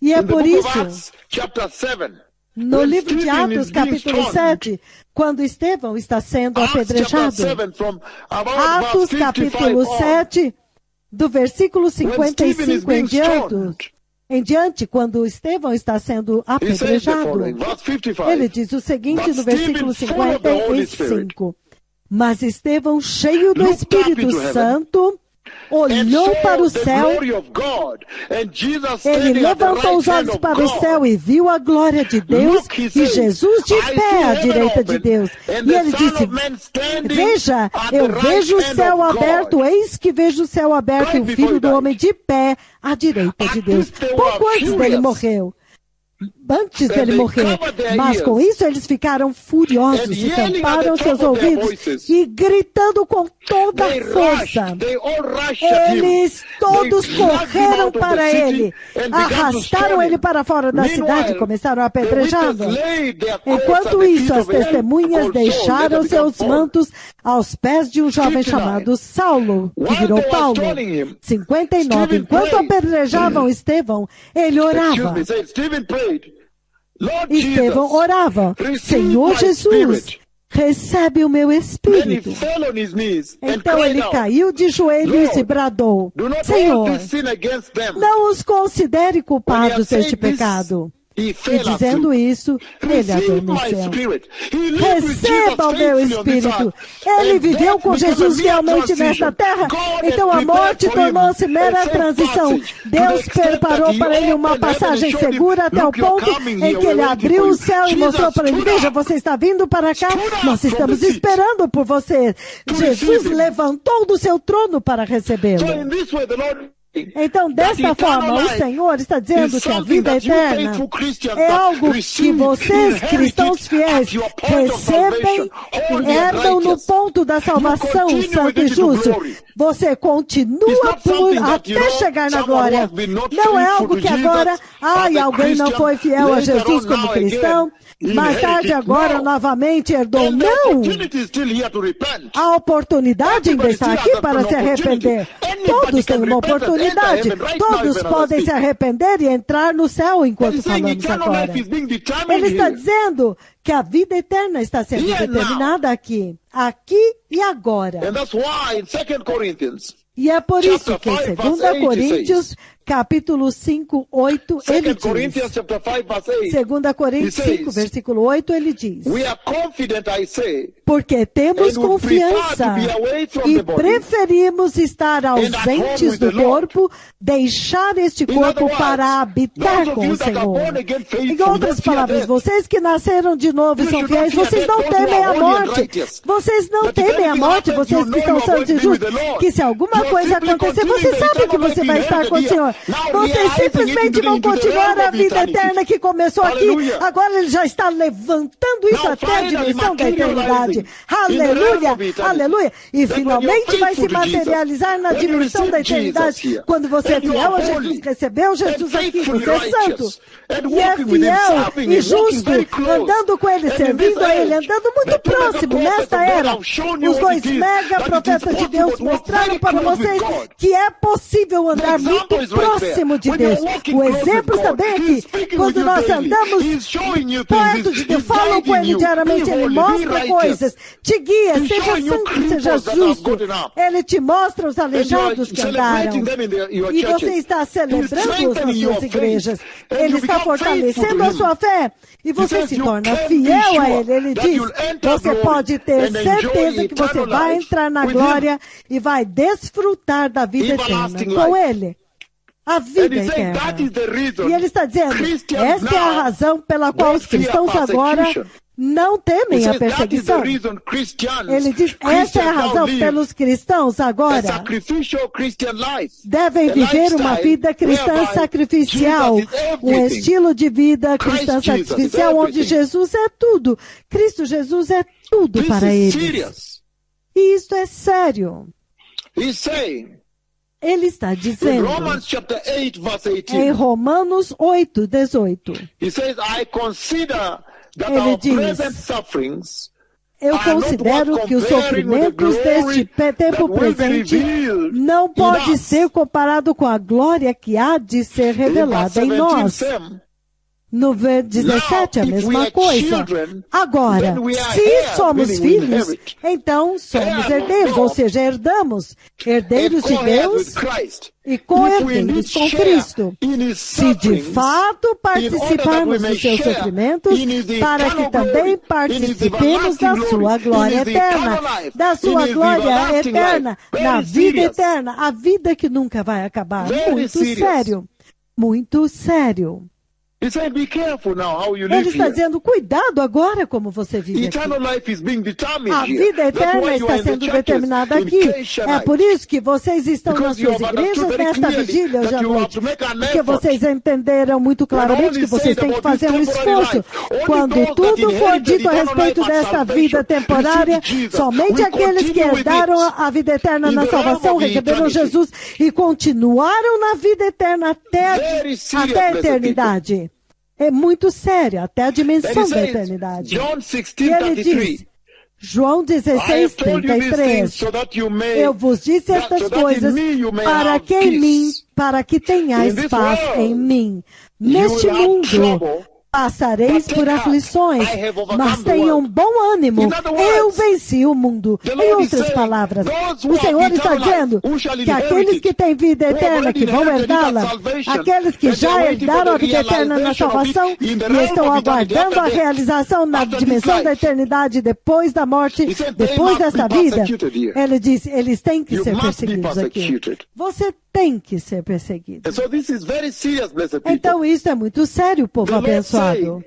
E é por isso, no livro de Atos, capítulo 7, quando Estevão está sendo apedrejado, Atos, capítulo 7, do versículo 55 em diante, quando Estevão está sendo apedrejado, ele diz o seguinte no versículo 55. Mas Estevão, cheio do Espírito Santo, olhou para o céu, ele levantou os olhos para o céu e viu a glória de Deus e Jesus de pé à direita de Deus. E ele disse, veja, eu vejo o céu aberto, eis que vejo o céu aberto e o Filho do Homem de pé à direita de Deus. Pouco antes dele morreu. Antes dele morrer, mas com isso eles ficaram furiosos e tamparam seus ouvidos e gritando com toda a força. Eles todos correram para ele, arrastaram ele para fora da cidade e começaram a apedrejá-lo. Enquanto isso, as testemunhas deixaram seus mantos aos pés de um jovem chamado Saulo, que virou Paulo. 59. Enquanto apedrejavam Estevão, ele orava. Estevão orava, Senhor Jesus, recebe o meu espírito. Então ele caiu de joelhos e bradou, Senhor, não os considere culpados deste pecado. E dizendo isso, ele adormeceu. Receba o meu espírito. Ele viveu com Jesus realmente nesta terra. Então a morte tornou-se mera transição. Deus preparou para ele uma passagem segura até o ponto em que ele abriu o céu e mostrou para ele, veja, você está vindo para cá, nós estamos esperando por você. Jesus levantou do seu trono para recebê-lo. Então, desta forma, o Senhor está dizendo que a vida eterna é algo que vocês, cristãos fiéis, recebem e herdam no ponto da salvação, santo e justo. Você continua até chegar na glória. Não é algo que agora, alguém não foi fiel a Jesus como cristão, mais tarde agora novamente herdou. Não! A oportunidade ainda está aqui para se arrepender. Todos têm uma oportunidade. eternidade. Todos podem se arrepender e entrar no céu enquanto falamos agora. Ele está dizendo que a vida eterna está sendo determinada aqui e agora. E é por isso que em 2 Coríntios, capítulo 5, 8, ele diz, 2 Coríntios 5, versículo 8, ele diz, porque temos confiança e preferimos estar ausentes do corpo, deixar este corpo para habitar com o Senhor. Em outras palavras, vocês que nasceram de novo e são fiéis, vocês não temem a morte. Vocês não temem a morte, vocês que estão santos e justos, que se alguma coisa acontecer, você sabe que você vai estar com o Senhor. Vocês simplesmente vão continuar a vida eterna que começou aqui. Agora ele já está levantando isso até a dimensão da eternidade. Aleluia, aleluia. E finalmente vai se materializar na dimensão da eternidade. Quando você é fiel a Jesus, recebeu Jesus aqui, você é santo. E é fiel e justo, andando com ele, servindo a ele, andando muito próximo nesta era. Os dois mega profetas de Deus mostraram para vocês que é possível andar muito próximo de Deus. O exemplo também aqui, quando nós andamos perto de Deus, falam com ele diariamente, ele mostra coisas, te guia, seja santo, seja justo. Ele te mostra os aleijados que andaram. E você está celebrando nas suas igrejas. Ele está fortalecendo a sua fé. E você se torna fiel a ele. Ele diz, você pode ter certeza que você vai entrar na glória e vai desfrutar da vida eterna com ele. A vida eterna. E ele está dizendo, esta é a razão pela qual os cristãos agora não temem a perseguição. Ele diz, essa é a razão pelos cristãos agora devem viver uma vida cristã sacrificial, um estilo de vida cristã sacrificial onde Jesus é tudo. Cristo Jesus é tudo para eles. E isto é sério. Ele está dizendo em Romanos 8, 18. Ele diz, eu considero que os sofrimentos deste tempo presente não pode ser comparado com a glória que há de ser revelada em nós. No 17, a mesma coisa. Agora, se somos filhos, então somos herdeiros, ou seja, herdeiros de Deus e co-herdeiros com Cristo. Se de fato participarmos dos seus sofrimentos, para que também participemos da sua glória eterna, na vida eterna, a vida que nunca vai acabar. Muito sério, muito sério. Ele está dizendo, cuidado agora como você vive aqui. A vida eterna está sendo determinada aqui. É por isso que vocês estão nas suas igrejas nesta vigília hoje à noite. Porque vocês entenderam muito claramente que vocês têm que fazer um esforço. Quando tudo for dito a respeito desta vida temporária, somente aqueles que herdaram a vida eterna na salvação, receberam Jesus e continuaram na vida eterna até a eternidade. É muito sério, até a dimensão da eternidade. E ele diz, João 16, 33, eu vos disse estas coisas para que tenhais paz em mim. Neste mundo passareis por aflições, mas tenham bom ânimo. Eu venci o mundo. Em outras palavras, o Senhor está dizendo que aqueles que têm vida eterna, que vão herdá-la, aqueles que já herdaram a vida eterna na salvação e estão aguardando a realização na dimensão da eternidade depois da morte, depois desta vida, ele diz, eles têm que ser perseguidos aqui. Você tem que ser perseguido. Então isso é muito sério, povo abençoado.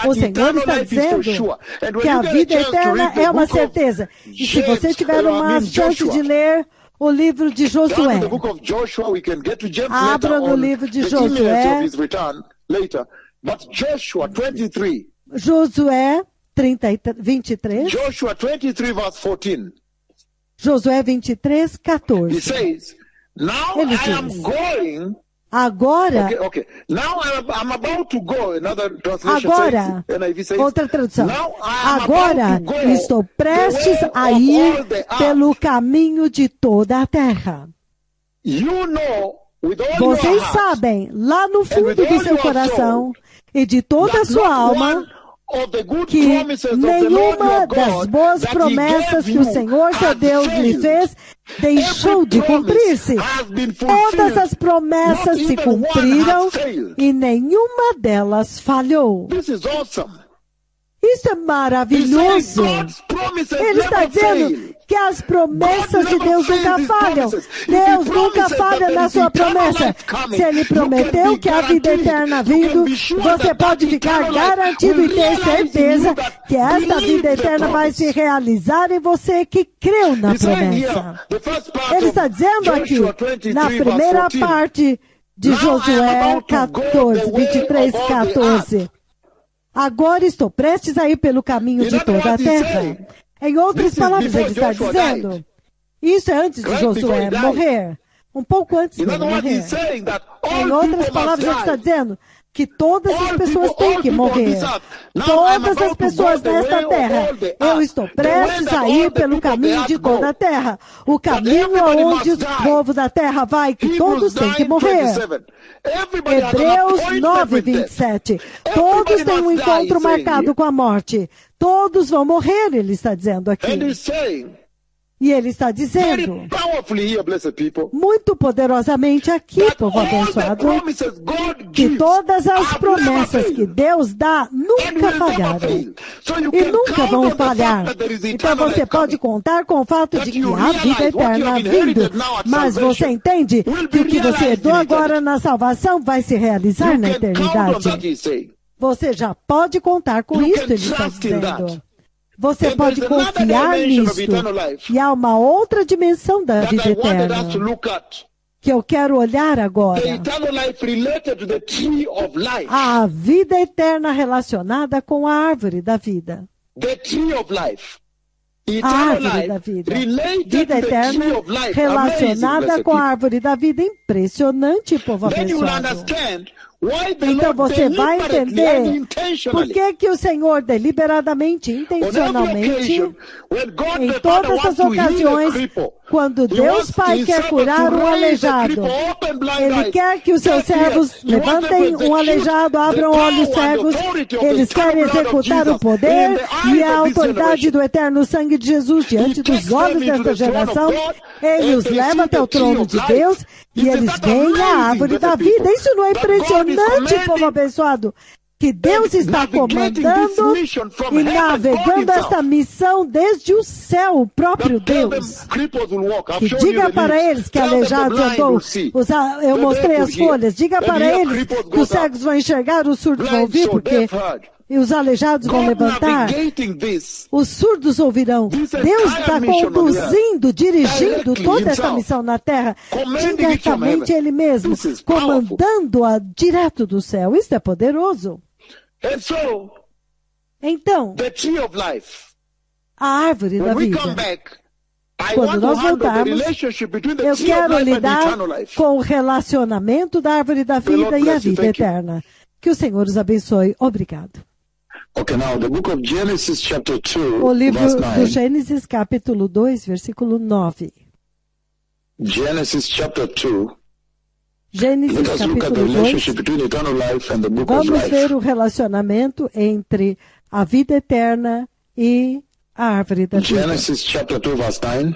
O Senhor está dizendo que a vida eterna é uma certeza. E se você tiver uma chance de ler o livro de Josué, abra no livro de Josué, Josué 23, Josué 23, 14. Ele diz, agora, outra tradução, agora estou prestes a ir pelo caminho de toda a terra. Vocês sabem, lá no fundo do seu coração e de toda a sua alma, que nenhuma das boas promessas que o Senhor seu Deus lhe fez deixou de cumprir-se. Todas as promessas se cumpriram e nenhuma delas falhou. Isso é maravilhoso. Ele está dizendo que as promessas de Deus nunca falham. Deus nunca falha na sua promessa. Se Ele prometeu que a vida eterna vindo, você pode ficar garantido e ter certeza que esta vida eterna vai se realizar em você que creu na promessa. Ele está dizendo aqui, na primeira parte de Josué 14, 23, 14. Agora estou prestes a ir pelo caminho de toda a terra. Em outras palavras, ele está dizendo, isso é antes de Josué morrer, um pouco antes dele morrer. Em outras palavras, ele está dizendo que todas as pessoas têm que morrer. Todas as pessoas nesta terra. Eu estou prestes a ir pelo caminho de toda a terra. O caminho aonde o povo da terra vai, que todos têm que morrer. Hebreus 9, 27. Todos têm um encontro marcado com a morte. Todos vão morrer, ele está dizendo aqui. E ele está dizendo, muito poderosamente aqui, povo abençoado, que todas as promessas que Deus dá nunca falharam. E nunca vão falhar. Então você pode contar com o fato de que há vida eterna vindo. Mas você entende que o que você herdou agora na salvação vai se realizar na eternidade. Você já pode contar com isso, ele está dizendo. Você pode confiar nisto. E há uma outra dimensão da vida eterna que eu quero olhar agora. A vida eterna relacionada com a árvore da vida. A árvore da vida. Vida eterna relacionada com a árvore da vida. Impressionante, povo abençoado. Então você vai entender por que o Senhor deliberadamente, intencionalmente, em todas as ocasiões, quando Deus Pai quer curar um aleijado, Ele quer que os seus servos levantem um aleijado, abram olhos cegos, eles querem executar o poder e a autoridade do eterno sangue de Jesus diante dos olhos desta geração. Ele os leva até o trono de Deus e eles veem a árvore da vida. Isso não é impressionante, povo abençoado? Que Deus está comandando e navegando esta missão desde o céu, o próprio Deus. Que diga para eles que aleijados andou, eu mostrei as folhas, diga para eles que os cegos vão enxergar, os surdos vão ouvir, porque e os aleijados vão levantar, os surdos ouvirão. Deus está conduzindo, dirigindo toda essa missão na terra, diretamente Ele mesmo, comandando-a direto do céu. Isso é poderoso. Então, a árvore da vida. Quando nós voltarmos, eu quero lidar com o relacionamento da árvore da vida e a vida eterna. Que o Senhor os abençoe. Obrigado. O livro do Gênesis, capítulo 2, versículo 9. Gênesis capítulo 2. Vamos ver o relacionamento entre a vida eterna e a árvore da vida. Gênesis capítulo 2, verse 9.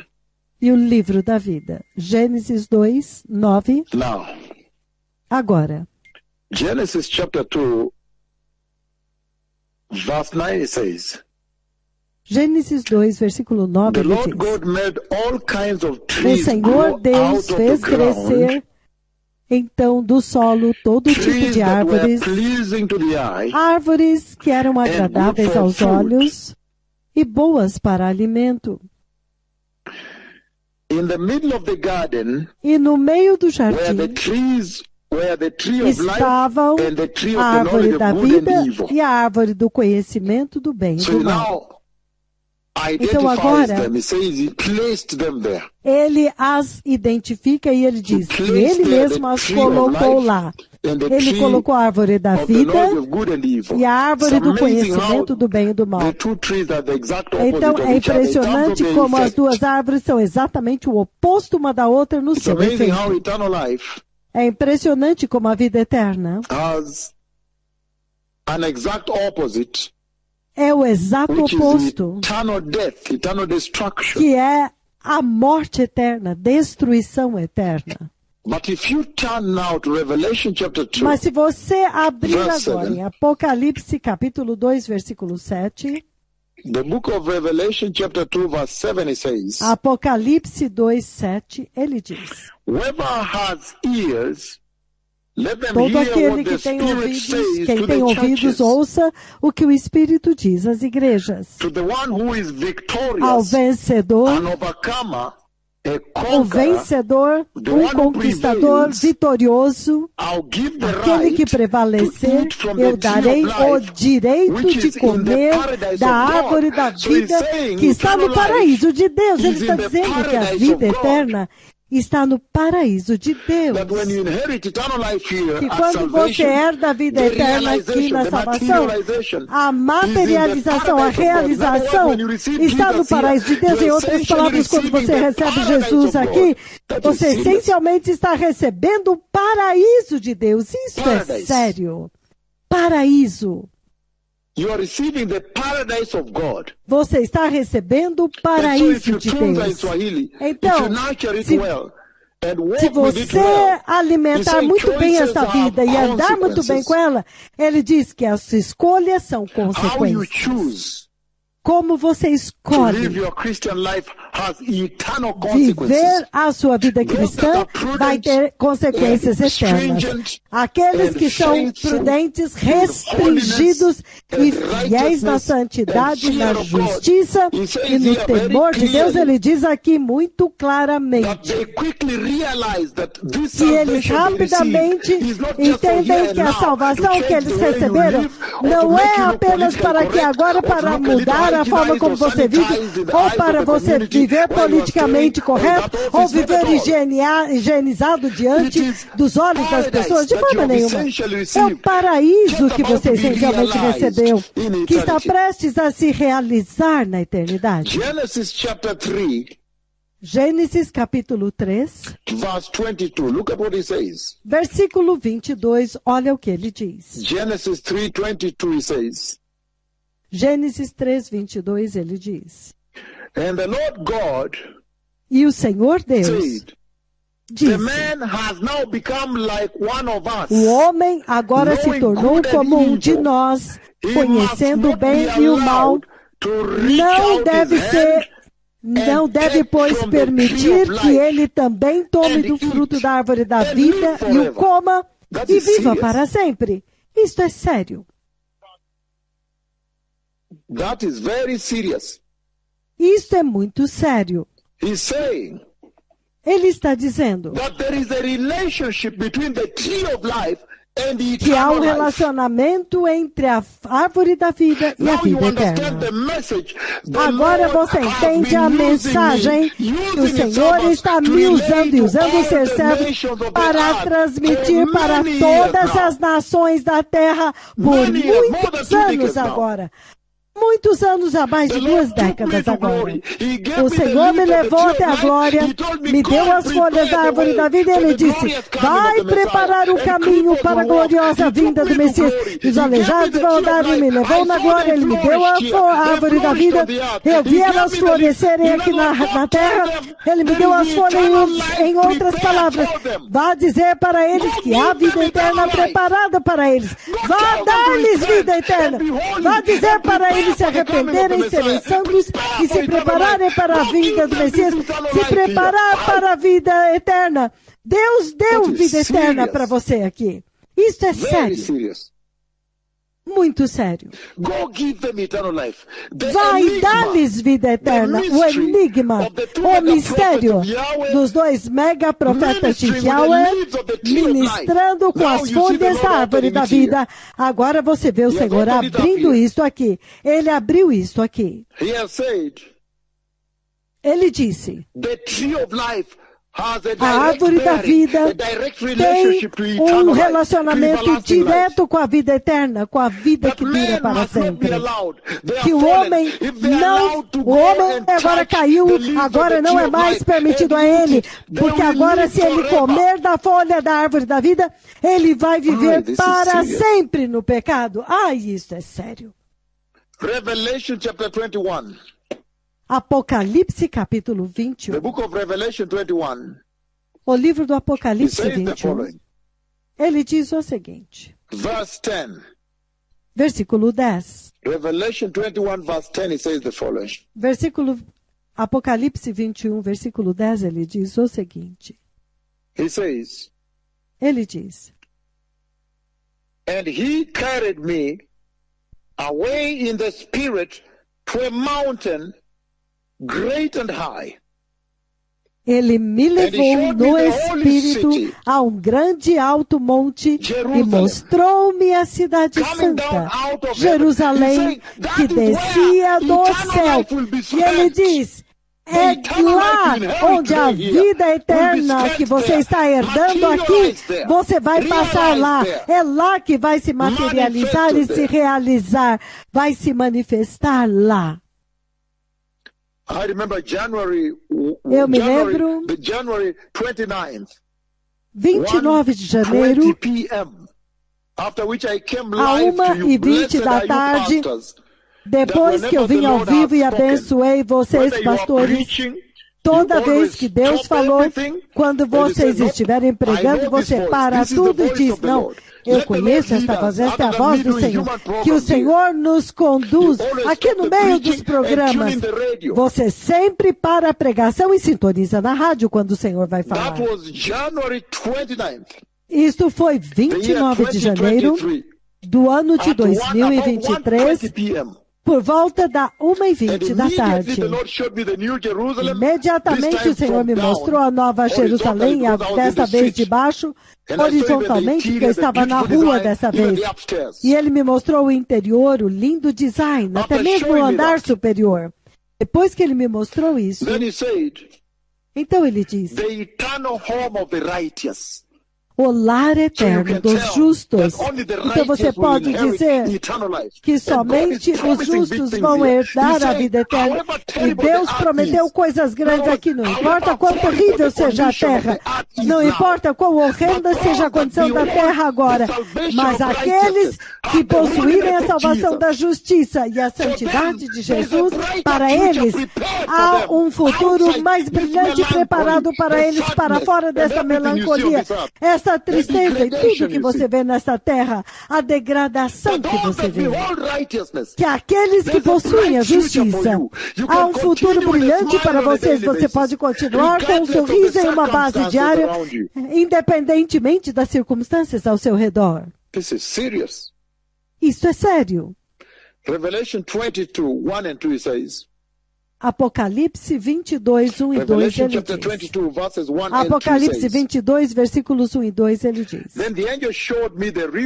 E o livro da vida. Gênesis 2, 9. Now. Agora. Genesis chapter 2, verse 9, it says, Gênesis 2, versículo 9, The ele Lord diz, God made all kinds of o trees Senhor grow Deus out of fez the ground, crescer, então, do solo todo tipo trees de that were árvores, pleasing to the eye, árvores que eram agradáveis good for aos food. olhos e boas para alimento. in the middle of the garden, E no meio do where jardim the trees were the tree of life estavam and the tree a of the árvore knowledge da of good vida and evil. e a árvore do conhecimento do bem e So do he mal. now Então identifies agora, them. He says he placed them there. ele as identifica e ele diz que placed ele there mesmo the as tree of colocou life lá. and the Ele tree colocou a árvore da of the vida knowledge of good and evil. e a árvore It's do amazing conhecimento how do bem e do mal. the two trees are the exact opposite Então of é each other in terms impressionante of their como as effect. duas árvores são exatamente o oposto uma da outra no It's seu amazing efeito. how eternal life É impressionante como a vida eterna has an exact opposite, é o exato oposto, eternal death, eternal destruction. Que é a morte eterna, destruição eterna. But if you turn now to Revelation chapter 2, mas se você abrir agora 7, em Apocalipse capítulo 2, versículo 7, the book of Revelation chapter 2 verse 7, it says, Apocalipse 2, 7, ele diz: whoever has ears, let them todo hear aquele what que the tem Spirit ouvidos, says quem to tem the ouvidos, churches. ouça o que o Espírito diz às igrejas. To the one who is Ao victorious, vencedor, an overcomer, a o conqueror, vencedor, the one who conquistador, prevails, vitorioso, I'll give the aquele que right to prevalecer, eat from eu the tree darei of o life, direito which de is in the comer paradise da of God. árvore da So he's vida saying que está no eternal life paraíso de Deus. Ele is está in the dizendo que a paradise vida of God. eterna está no paraíso de Deus. That when you inherit eternal life here Que at quando você salvation, herda a vida the eterna aqui na realization, the salvação, materialization a materialização, a is in the paradise of God. In other words, realização when you receive está no Jesus paraíso de here, Deus. Em you're outras essentially palavras, quando receiving você the recebe paradise Jesus of God. aqui, That is você serious. essencialmente está recebendo o paraíso de Deus. Isso é Paradise. sério. Paraíso. You are receiving the paradise of God. Você está recebendo o And so if paraíso you de tune that in Deus. Swahili, if Então, you nurture it se- well, and walk Se with it você well, alimentar he muito said bem choices esta have vida e andar muito bem consequences. com ela, ele diz que as escolhas são How you consequências. choose Como você to live escolhe your Christian life has eternal consequences. viver a sua vida cristã vai ter consequências and eternas. stringent Aqueles que and são faithful prudentes, in restringidos holiness e and fiéis na righteousness santidade, and na fear of God. justiça He says e no here very temor de Deus, clearly ele diz aqui muito that claramente. they quickly realize that this Que eles salvation they rapidamente receive is not just for here entendem and que a now, salvação to que change eles the way you receberam live, or to não make é you look apenas politically para que correct, agora or to para look a little mudar a forma hygienized como or você vive, sanitized in the ou eyes para of the você community, viver where you are politicamente staying, or in correto, that office, ou not viver at all. higienizado It diante is dos olhos das paradise pessoas, de that forma you have nenhuma. essentially É o received, paraíso just que about você to be essencialmente realized recebeu, in que está eternity. prestes a se realizar na eternidade. Genesis chapter 3, Gênesis capítulo 3, verse 22. Look at what it says. versículo 22, olha o que ele diz. Genesis 3:22 it says, Gênesis 3, 22, ele diz: and the Lord God E o Senhor Deus said, the disse: man has now become like one of us. o homem agora se tornou como um de nós, He conhecendo o must not bem be e o mal. allowed to reach Não out deve his ser, hand não and deve, take pois, from the tree permitir of que life ele também tome and do eat fruto da árvore da and vida live e o forever. coma That e is viva serious. para sempre. Isto é sério. That is very serious. Isto é muito sério. He's saying Ele está dizendo that there is a relationship between the tree of life and the que há eternal life. relacionamento entre a árvore da vida e a Now you vida understand the eterna. message. The Agora Lord você has entende a been using mensagem me, que o using his Senhor servants está to me relay usando e to usando all os seus the servos nations of the para earth transmitir for para many todas years now. as nações da terra por Many years, more than muitos 2 anos decades now. agora. Muitos anos, há mais The de Lord 2 took me décadas to agora. glory. He gave O me the Senhor me leaf of the levou tree até of a life. glória, He told me, me "Go deu and as folhas prepare da the árvore way da vida e for ele the disse: glorious coming vai of the Messiah. preparar o And caminho cripples para a will walk. gloriosa He vinda took do me to Messias. glory. E os He gave me aleijados the vão tree of andar e life. me levou I na saw glória. them Ele me deu flourished here. a They árvore da flourished vida. on the earth. Eu He vi gave elas me the leaf. florescerem In aqui other words, na God terra. told them Ele me there deu is as folhas eternal life em outras prepared palavras. for them. Vá dizer para eles Go que há give vida them eterna eternal life. preparada para eles. Go Vá tell them to dar-lhes repent vida eterna. and be holy Vá dizer and para prepare eles se for the coming of the arrependerem, serem Messiah. santos Prepare e for se eternal prepararem life. para a Go vinda give do them Messias, this eternal se life here. preparar para a vida eterna. Deus deu That is vida eterna serious. para você aqui. Isto é Very sério, serious. muito sério. Go give them eternal life. The Vai enigma, dar-lhes vida eterna. the O mystery enigma, of the two o mega mistério prophets of Yahweh, dos 2 mega profetas de ministering with the Yahweh, leaves of the tree of ministrando life. com Now as you see the folhas Lord da árvore opening da it here. vida. Agora você vê o He has Senhor opened it up abrindo here. isto aqui. Ele abriu isto aqui. He has said, Ele disse: the tree of life A árvore da vida tem um relacionamento direto com a vida eterna, com a vida que dura para sempre. Que o homem agora caiu, agora não é mais permitido a ele, porque agora se ele comer da folha da árvore da vida, ele vai viver para sempre no pecado. Isso é sério. Revelation chapter 21. Apocalipse capítulo 21. The book of Revelation 21. O livro do Apocalipse 21. Ele diz o seguinte. Verse 10. Versículo 10. Revelation 21 verse 10 it says the following. Apocalipse 21 versículo 10 ele diz o seguinte. Ele diz. And he carried me away in the spirit to a mountain great and high. Ele me levou no Espírito a um grande alto monte e mostrou-me a cidade santa, Jerusalém, que descia do céu. E ele diz, é lá onde a vida eterna que você está herdando aqui, você vai passar lá. É lá que vai se materializar e se realizar, vai se manifestar lá. Eu me lembro, 29 de janeiro, à 1h20 da tarde, depois que eu vim ao vivo e abençoei vocês, pastores, toda vez que Deus falou, quando vocês estiverem pregando, você para tudo e diz, não, eu conheço esta voz, esta é a voz do Senhor. Que o Senhor nos conduz aqui no meio dos programas. Você sempre para a pregação e sintoniza na rádio quando o Senhor vai falar. Isto foi 29 de janeiro do ano de 2023. Por volta da 1h20 da tarde. Imediatamente o Senhor me mostrou a Nova Jerusalém, desta vez de baixo, horizontalmente, porque eu estava na rua dessa vez. E ele me mostrou o interior, o lindo design, até mesmo o andar superior. Depois que ele me mostrou isso, então ele diz, o lar eterno dos justos. Então você pode dizer que somente os justos vão herdar a vida eterna. E Deus prometeu coisas grandes aqui. Não importa quão terrível seja a terra. Não importa quão horrenda seja a condição da terra agora. Mas aqueles que possuírem a salvação da justiça e a santidade de Jesus, para eles há um futuro mais brilhante preparado para eles, para fora dessa melancolia. Essa tristeza e tudo que você vê nessa terra, a degradação que você vê. Que aqueles que possuem a justiça, há um futuro brilhante para vocês. Você pode continuar com um sorriso em uma base diária, independentemente das circunstâncias ao seu redor. Isso é sério. Revelation 22, 1 and 2 says, Apocalipse 22, 1 e 2, ele diz. Apocalipse 22, versículos 1 e 2, ele diz.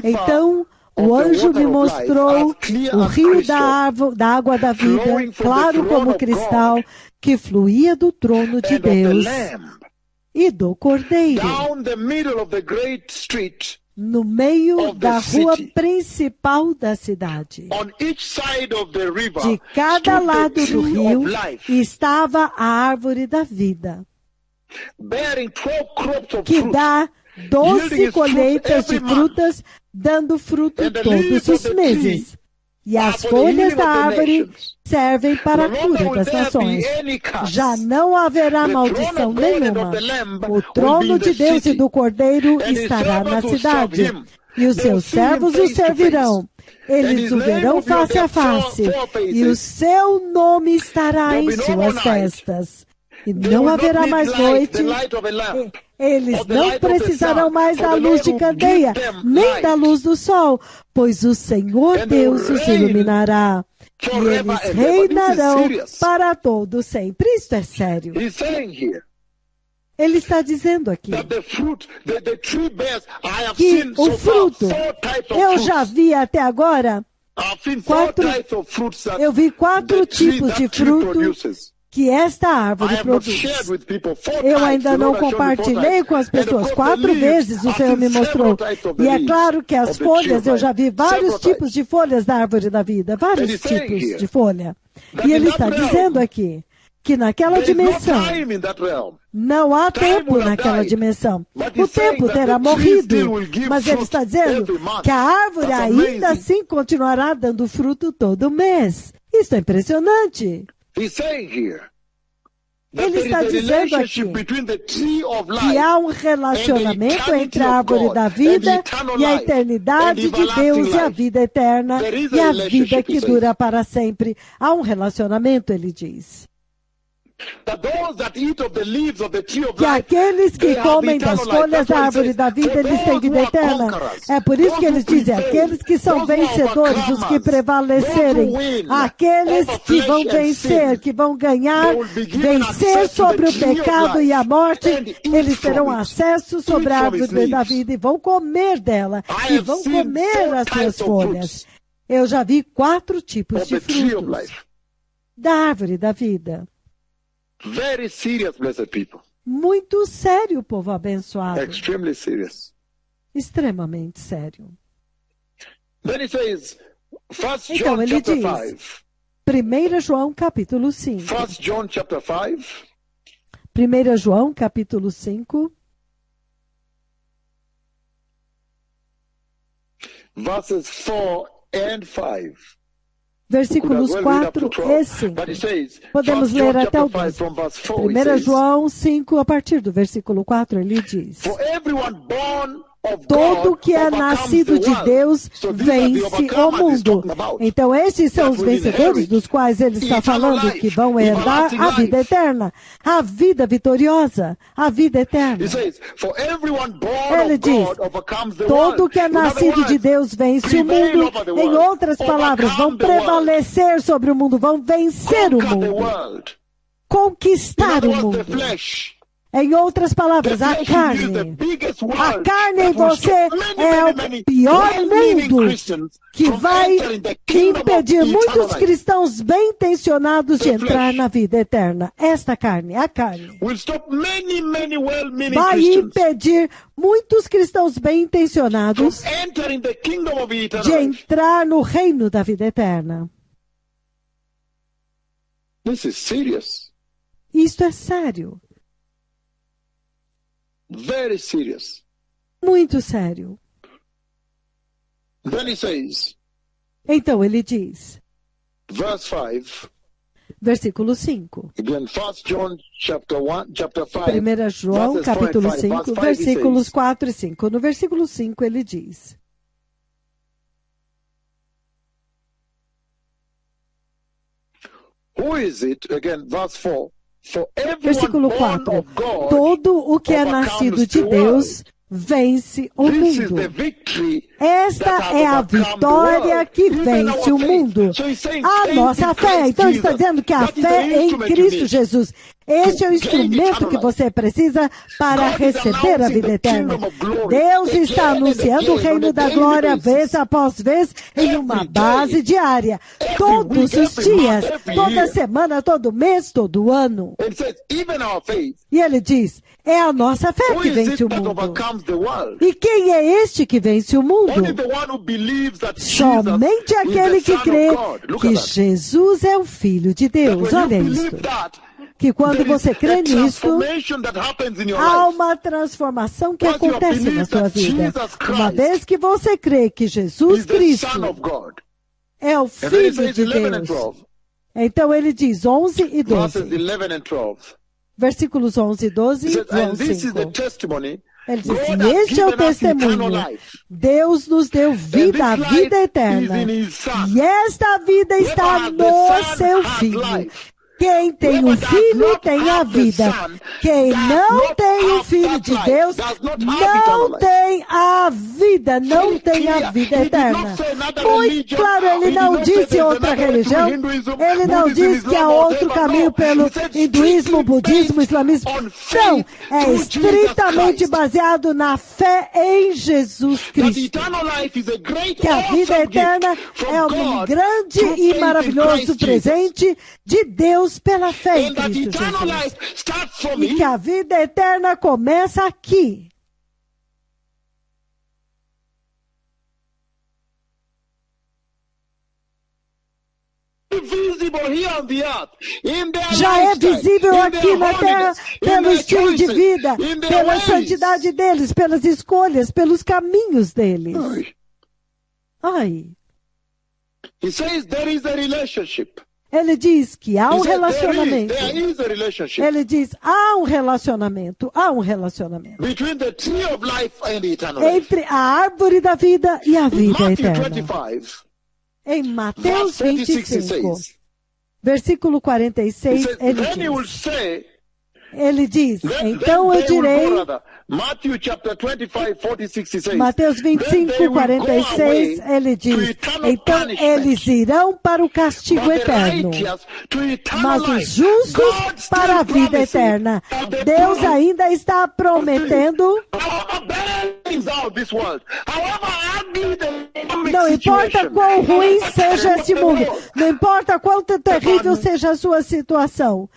Então, o anjo me mostrou o rio da água da vida, claro como cristal, que fluía do trono de Deus e do Cordeiro. No meio da rua principal da cidade. De cada lado do rio estava a árvore da vida, que dá 12 colheitas de frutas, dando fruto todos os meses. E as folhas da árvore servem para a cura das nações. Já não haverá maldição nenhuma. O trono de Deus e do Cordeiro estará na cidade. E os seus servos o servirão. Eles o verão face a face. E o seu nome estará em suas testas. E não haverá mais noite. Eles não precisarão mais da luz de candeia, nem da luz do sol, pois o Senhor Deus os iluminará. E eles reinarão para todo sempre. Isto é sério. Ele está dizendo aqui que o fruto, eu já vi até agora, eu vi 4 tipos de frutos que esta árvore produz. Eu ainda não compartilhei com as pessoas. 4 vezes o Senhor me mostrou. E é claro que as folhas, eu já vi vários tipos de folhas da árvore da vida. Vários tipos de folha. E ele está dizendo aqui que naquela dimensão não há tempo naquela dimensão. O tempo terá morrido, mas ele está dizendo que a árvore ainda assim continuará dando fruto todo mês. Isso é impressionante. Ele está dizendo aqui que há um relacionamento entre a árvore da vida e a eternidade de Deus e a vida eterna e a vida que dura para sempre. Há um relacionamento, ele diz. Que aqueles que comem das folhas da árvore da vida, eles têm vida eterna. É por isso que eles dizem, aqueles que são vencedores, os que prevalecerem, aqueles que vão vencer, que vão ganhar, vencer sobre o pecado e a morte, eles terão acesso sobre a árvore da vida e vão comer dela, e vão comer as suas folhas. Eu já vi 4 tipos de frutos da árvore da vida. Very serious, blessed people. Muito sério, povo abençoado. Extremely serious. Extremamente sério. Then he says, 1 então John ele chapter diz, 5. 1 João capítulo 5. 1 John chapter 5. 1 João capítulo 5. Verses 4 and 5. Versículos 4 e 5. Podemos ler até o 12. 1 João 5, a partir do versículo 4, ele diz: todo que é nascido de Deus vence o mundo. Então, estes são os vencedores dos quais ele está falando, que vão herdar a vida eterna, a vida vitoriosa, a vida eterna. Ele diz, todo que é nascido de Deus vence o mundo. Em outras palavras, vão prevalecer sobre o mundo, vão vencer o mundo, conquistar o mundo. Em outras palavras, a carne em você é o pior mundo que vai impedir muitos cristãos bem intencionados de entrar na vida eterna. Esta carne, a carne, vai impedir muitos cristãos bem intencionados de entrar no reino da vida eterna. Isto é sério. Very serious. Muito sério. Then he says, então ele diz, verse 5, versículo 5. Again, 1 John chapter 5, 1 João capítulo 5, versículos 4 e 5. No versículo 5 ele diz: who is it? Again, verse 4. Versículo 4. Todo o que é nascido de Deus vence o mundo. Esta é a vitória que vence o mundo. A nossa fé. Então ele está dizendo que a fé em Cristo Jesus. Este é o instrumento que você precisa para receber a vida eterna. Deus está anunciando o reino da glória vez após vez em uma base diária. Todos os dias, toda semana, todo mês, todo ano. E ele diz, é a nossa fé que vence o mundo. E quem é este que vence o mundo? Somente aquele que crê que Jesus é o Filho de Deus. Olha isso. Que quando você crê nisso, há uma transformação que acontece na sua vida. Uma vez que você crê que Jesus Cristo é o Filho de Deus. Então ele diz 11 e 12. Versículos 11 e 12, João 5. Ele diz, e este é o testemunho. Deus nos deu vida, a vida eterna. E esta vida está no seu Filho. Quem tem o Filho tem a vida. Quem não tem o Filho de Deus não tem a vida, não tem a vida eterna. Muito claro, ele não disse outra religião, ele não diz que há outro caminho pelo hinduísmo, budismo, islamismo. Não, é estritamente baseado na fé em Jesus Cristo. Que a vida eterna é um grande e maravilhoso presente de Deus Deus pela fé em Cristo Jesus. E que a vida eterna começa aqui. Já é visível aqui na terra pelo estilo de vida, pela santidade deles, pelas escolhas, pelos caminhos deles. Ai. Ele diz que há um relacionamento. Ele diz, há um relacionamento. Entre a árvore da vida e a vida eterna. Em Mateus 25, versículo 46, ele diz, então eu direi, Mateus 25, 46, ele diz, então eles irão para o castigo eterno, mas os justos para a vida eterna. Deus ainda está prometendo. Não importa quão ruim seja esse mundo, não importa quanto terrível seja a sua situação.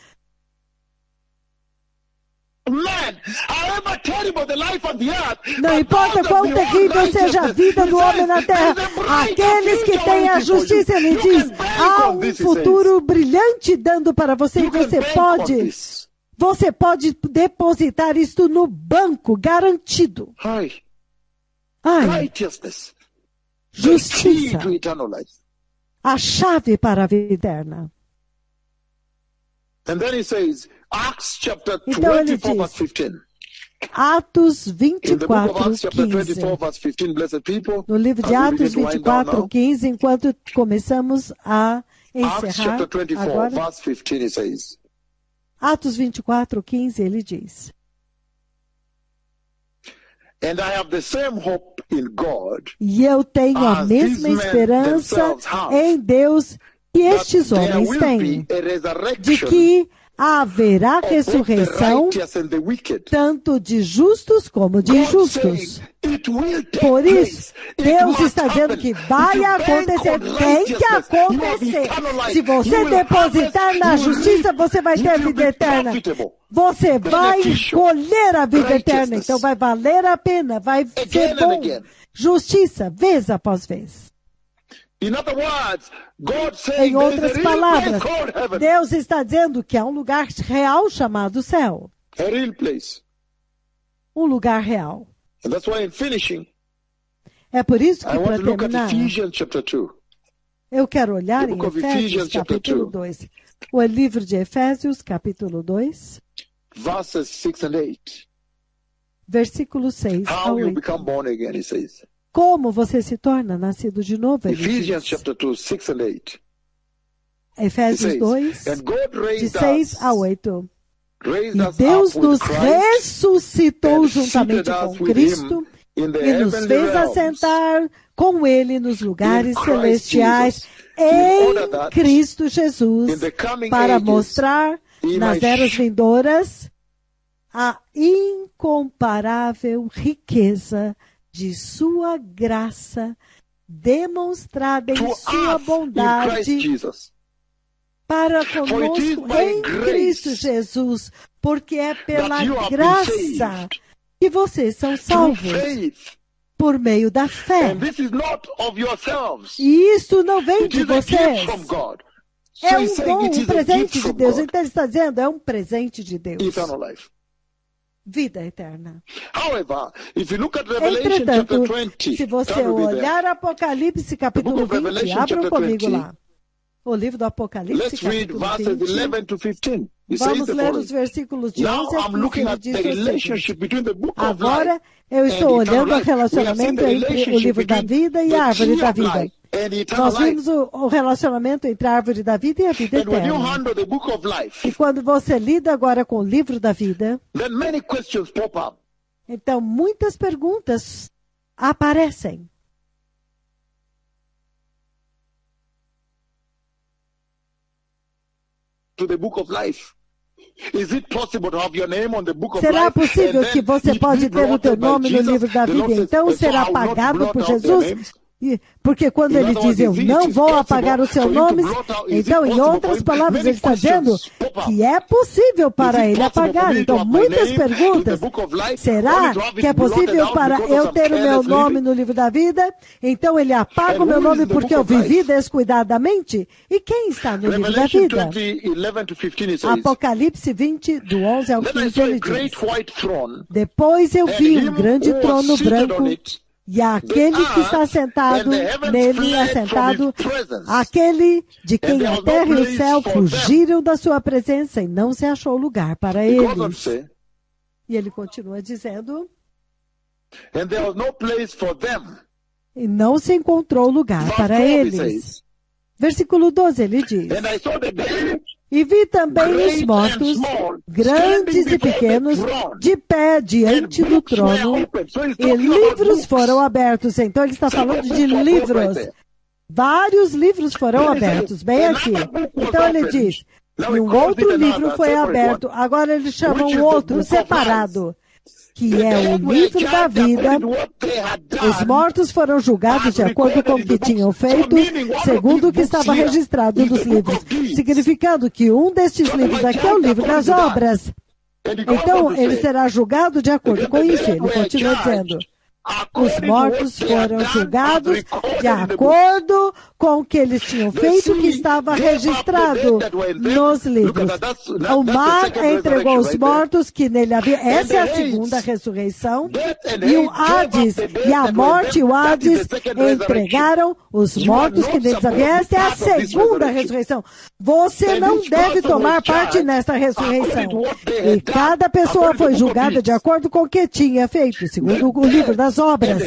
Não importa quão terrível seja a vida do homem na terra, aqueles que têm a justiça, ele diz, há um futuro brilhante dando para você e você pode depositar isto no banco, garantido. Justiça, a chave para a vida eterna. Então ele diz, Atos 24, 15. No livro de Atos 24, 15, enquanto começamos a encerrar agora, Atos 24, 15, ele diz, e eu tenho a mesma esperança em Deus que estes homens têm, de que haverá ressurreição tanto de justos como de injustos. Por isso, Deus está dizendo que vai acontecer, tem que acontecer. Se você depositar na justiça, você vai ter vida eterna. Você vai colher a vida eterna, então vai valer a pena, vai ser bom. Justiça, vez após vez. Em outras palavras, Deus está dizendo que há um lugar real chamado céu. Um lugar real. É por isso que, para terminar, eu quero olhar em Efésios capítulo 2. O livro de Efésios capítulo 2, versículo 6 ao 8. Como você se torna nascido de novo? Ephesians chapter 2, 6 and 8. Efésios 2, de 6 a 8. E Deus nos ressuscitou juntamente com Cristo e nos fez assentar com Ele nos lugares celestiais em Cristo Jesus, para mostrar nas eras vindouras a incomparável riqueza de sua graça demonstrada em sua bondade para conosco em Cristo Jesus, porque é pela graça que vocês são salvos por meio da fé. E isso não vem de vocês. É um dom, um presente de Deus. Então ele está dizendo, é um presente de Deus. Vida eterna. Entretanto, se você olhar Apocalipse capítulo 20, abram comigo lá. O livro do Apocalipse capítulo 20. Vamos ler os versículos de 11 a 15, ele diz o seguinte. Agora eu estou olhando o relacionamento entre o livro da vida e a árvore da vida. Nós vimos o relacionamento entre a árvore da vida e a vida eterna. E quando você lida agora com o livro da vida, então muitas perguntas aparecem. Será possível que você pode ter o teu nome no livro da vida, então será pagado por Jesus? Porque quando ele diz, eu não vou apagar os seus nomes, então, em outras palavras, ele está dizendo que é possível para ele apagar. Então, muitas perguntas. Será que é possível para eu ter o meu nome no livro da vida? Então, ele apaga o meu nome porque eu vivi descuidadamente? E quem está no livro da vida? Apocalipse 20, do 11 ao 15, ele diz, depois eu vi um grande trono branco, e aquele que está sentado nele, assentado, aquele de quem a terra e o céu fugiram da sua presença, e não se achou lugar para eles. E ele continua dizendo, e não se encontrou lugar para eles. Versículo 12, ele diz, e vi também os mortos, grandes e pequenos, de pé diante do trono, e livros foram abertos. Então ele está falando de livros. Vários livros foram abertos, bem aqui. Então ele diz, e um outro livro foi aberto. Agora ele chama um outro, separado, que é o livro da vida. Os mortos foram julgados de acordo com o que tinham feito, segundo o que estava registrado nos livros, significando que um destes livros aqui é o livro das obras. Então, ele será julgado de acordo com isso. Ele continua dizendo, os mortos foram julgados de acordo com o que eles tinham feito, que estava registrado nos livros. O mar entregou os mortos que nele havia. Essa é a segunda ressurreição. E o Hades, e a morte e o Hades entregaram os mortos que neles havia. Essa é a segunda ressurreição. Você não deve tomar parte nessa ressurreição. E cada pessoa foi julgada de acordo com o que tinha feito, segundo o livro das obras.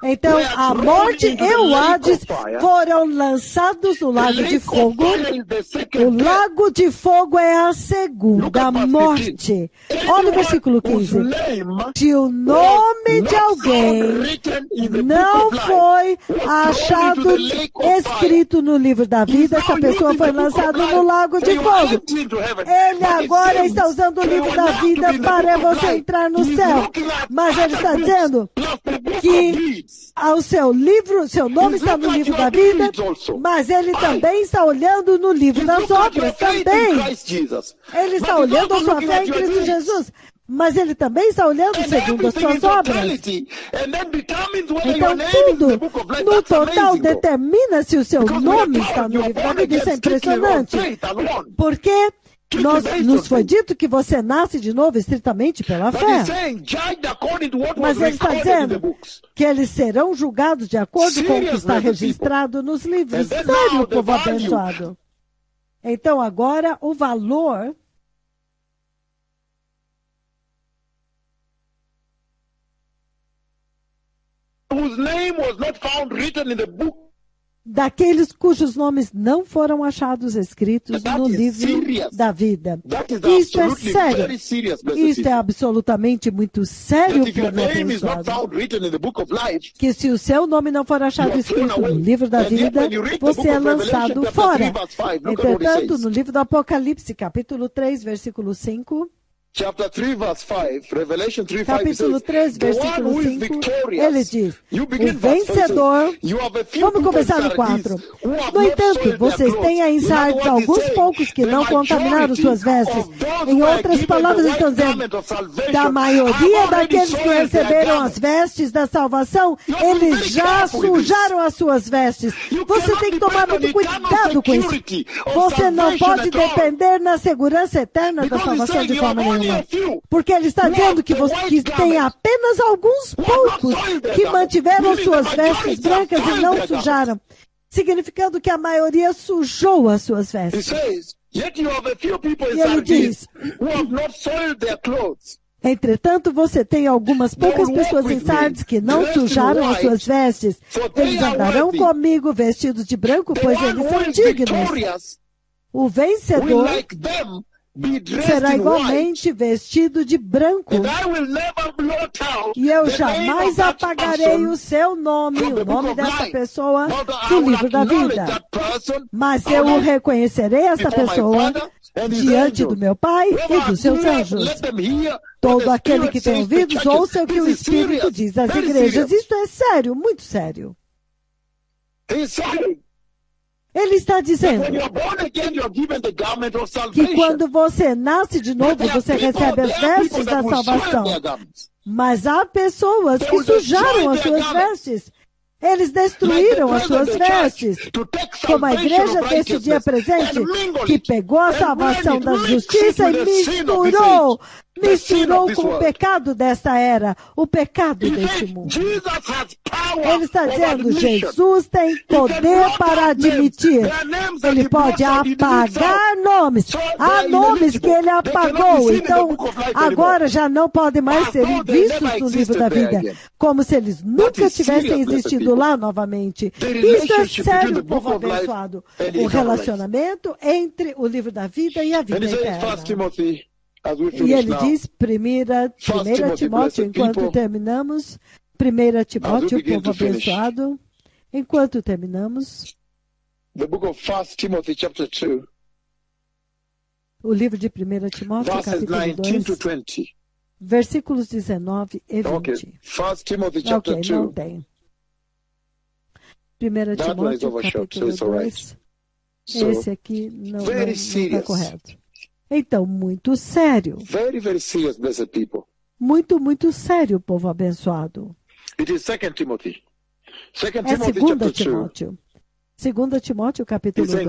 Então, a morte e o Hades foram lançados no lago de fogo. O lago de fogo é a segunda morte. Olha o versículo 15. Se o nome de alguém não foi achado escrito no livro da vida, essa pessoa foi lançada no lago de fogo. Ele agora está usando o livro da vida para você entrar no céu. Mas ele está dizendo que o seu nome está no livro da vida, mas ele também está olhando no livro das obras também. Ele está olhando a sua fé em Cristo Jesus, mas ele também está olhando segundo as suas obras. Então, tudo no total determina se o seu nome está no livro da vida. Isso é impressionante. Porque nos foi dito que você nasce de novo estritamente pela fé. Mas ele está dizendo que eles serão julgados de acordo com o que está registrado nos livros. Sério, povo abençoado. Então, agora, o valor daqueles cujos nomes não foram achados escritos no livro da vida. Isso é sério. Isso é absolutamente muito sério, povo abençoado. Que se o seu nome não for achado escrito no livro da vida, você é lançado fora. Entretanto, no livro do Apocalipse, capítulo 3, versículo 5... Capítulo 3, versículo 5, ele diz, o vencedor, vamos começar no 4. No entanto, vocês têm aí em Sardes alguns poucos que não contaminaram suas vestes. Em outras palavras, estão dizendo, da maioria daqueles que receberam as vestes da salvação, eles já sujaram as suas vestes. Você tem que tomar muito cuidado com isso. Você não pode depender na segurança eterna da salvação de forma nenhuma. Porque ele está dizendo que tem apenas alguns poucos que mantiveram suas vestes brancas e não sujaram, significando que a maioria sujou as suas vestes. E ele diz, entretanto, você tem algumas poucas pessoas em Sardes que não sujaram as suas vestes. Eles andarão comigo vestidos de branco, pois eles são dignos. O vencedor será igualmente vestido de branco. E eu jamais apagarei o seu nome, o nome dessa pessoa, do livro da vida. Mas eu o reconhecerei, essa pessoa, diante do meu Pai e dos seus anjos. Todo aquele que tem ouvidos, ouça o que o Espírito diz às igrejas. Isto é sério, muito sério. Ele está dizendo que quando você nasce de novo, você recebe as vestes da salvação. Mas há pessoas que sujaram as suas vestes. Eles destruíram as suas vestes, como a igreja deste dia presente, que pegou a salvação da justiça e misturou com o pecado desta era, o pecado deste mundo. Ele está dizendo, Jesus tem poder para admitir. Ele pode apagar nomes. Há nomes que ele apagou, então agora já não podem mais ser vistos no livro da vida, como se eles nunca tivessem existido lá novamente. Isso é sério, povo abençoado. O relacionamento entre o livro da vida e a vida eterna. E ele diz, 1 Timóteo, enquanto terminamos, 1 Timóteo, povo abençoado, enquanto terminamos, o livro de 1 Timóteo, capítulo 2, versículos 19 e 20. Ok, não tem. 1 Timóteo, capítulo 2, esse aqui não está correto. Então, muito sério. Muito sério, povo abençoado. É 2 Timothy. 2 Timóteo. 2 Timóteo, capítulo 2.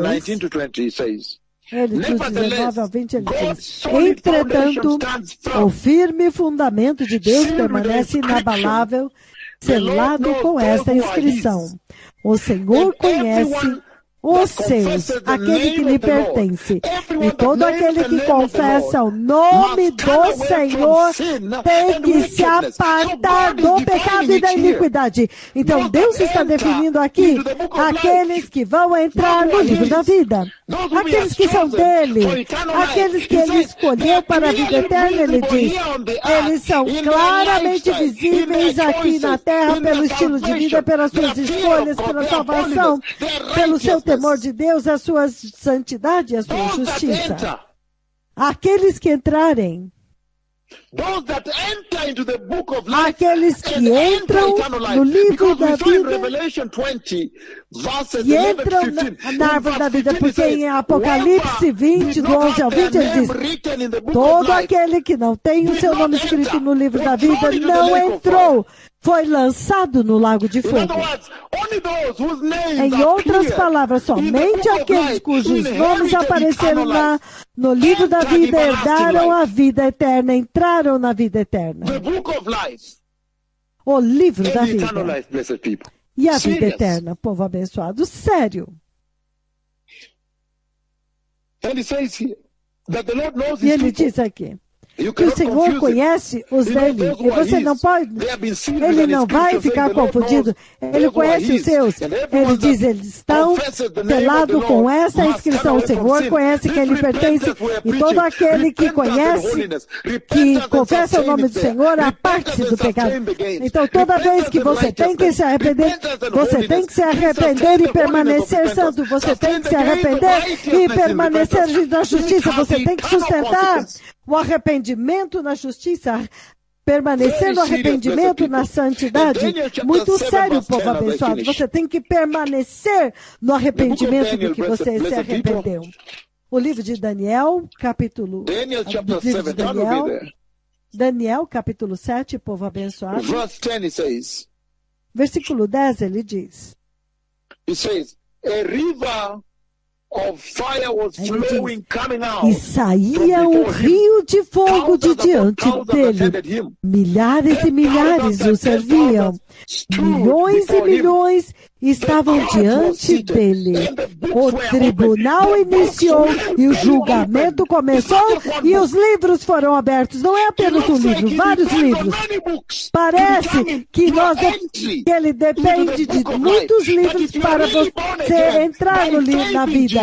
Ele diz 19 ao 20, ele diz, entretanto, o firme fundamento de Deus permanece inabalável, selado com esta inscrição. O Senhor conhece os seus, aquele que lhe pertence. E todo aquele que confessa o nome do Senhor tem que se apartar do pecado e da iniquidade. Então Deus está definindo aqui aqueles que vão entrar no livro da vida. Aqueles que são dele, aqueles que ele escolheu para a vida eterna, ele diz, eles são claramente visíveis aqui na terra pelo estilo de vida, pelas suas escolhas, pela salvação, pelo seu temor de Deus, a sua santidade e a sua justiça. Aqueles que entrarem, aqueles que entram no livro da vida e entram na árvore da vida, porque em Apocalipse 20, do 11 ao 20, ele diz, todo aquele que não tem o seu nome escrito no livro da vida não entrou, foi lançado no lago de fogo. Em outras palavras, somente aqueles cujos nomes apareceram no livro da vida herdaram a vida eterna, entraram na vida eterna. O livro da vida. E a vida eterna, povo abençoado. Sério. E ele diz aqui, que o Senhor conhece os dele, e você não pode, ele não vai ficar confundido, ele conhece os seus, ele diz, eles estão selados com essa inscrição, o Senhor conhece quem lhe pertence, e todo aquele que conhece, que confessa o nome do Senhor, aparte-se do pecado. Então, toda vez que você tem que se arrepender, você tem que se arrepender e permanecer santo, você tem que se arrepender e permanecer na justiça, você tem que sustentar o arrependimento na justiça, permanecer no arrependimento na santidade. Muito sério, povo abençoado. Você tem que permanecer no arrependimento do que você se arrependeu. O livro de Daniel, capítulo... Daniel, capítulo 7, povo abençoado. Versículo 10, ele diz... E saía um rio de fogo de diante dele. Milhares e milhares o serviam. Milhões e milhões estavam diante dele. O tribunal iniciou e o julgamento começou e os livros foram abertos. Não é apenas um livro, vários livros. Parece que ele depende de muitos livros para você entrar na vida.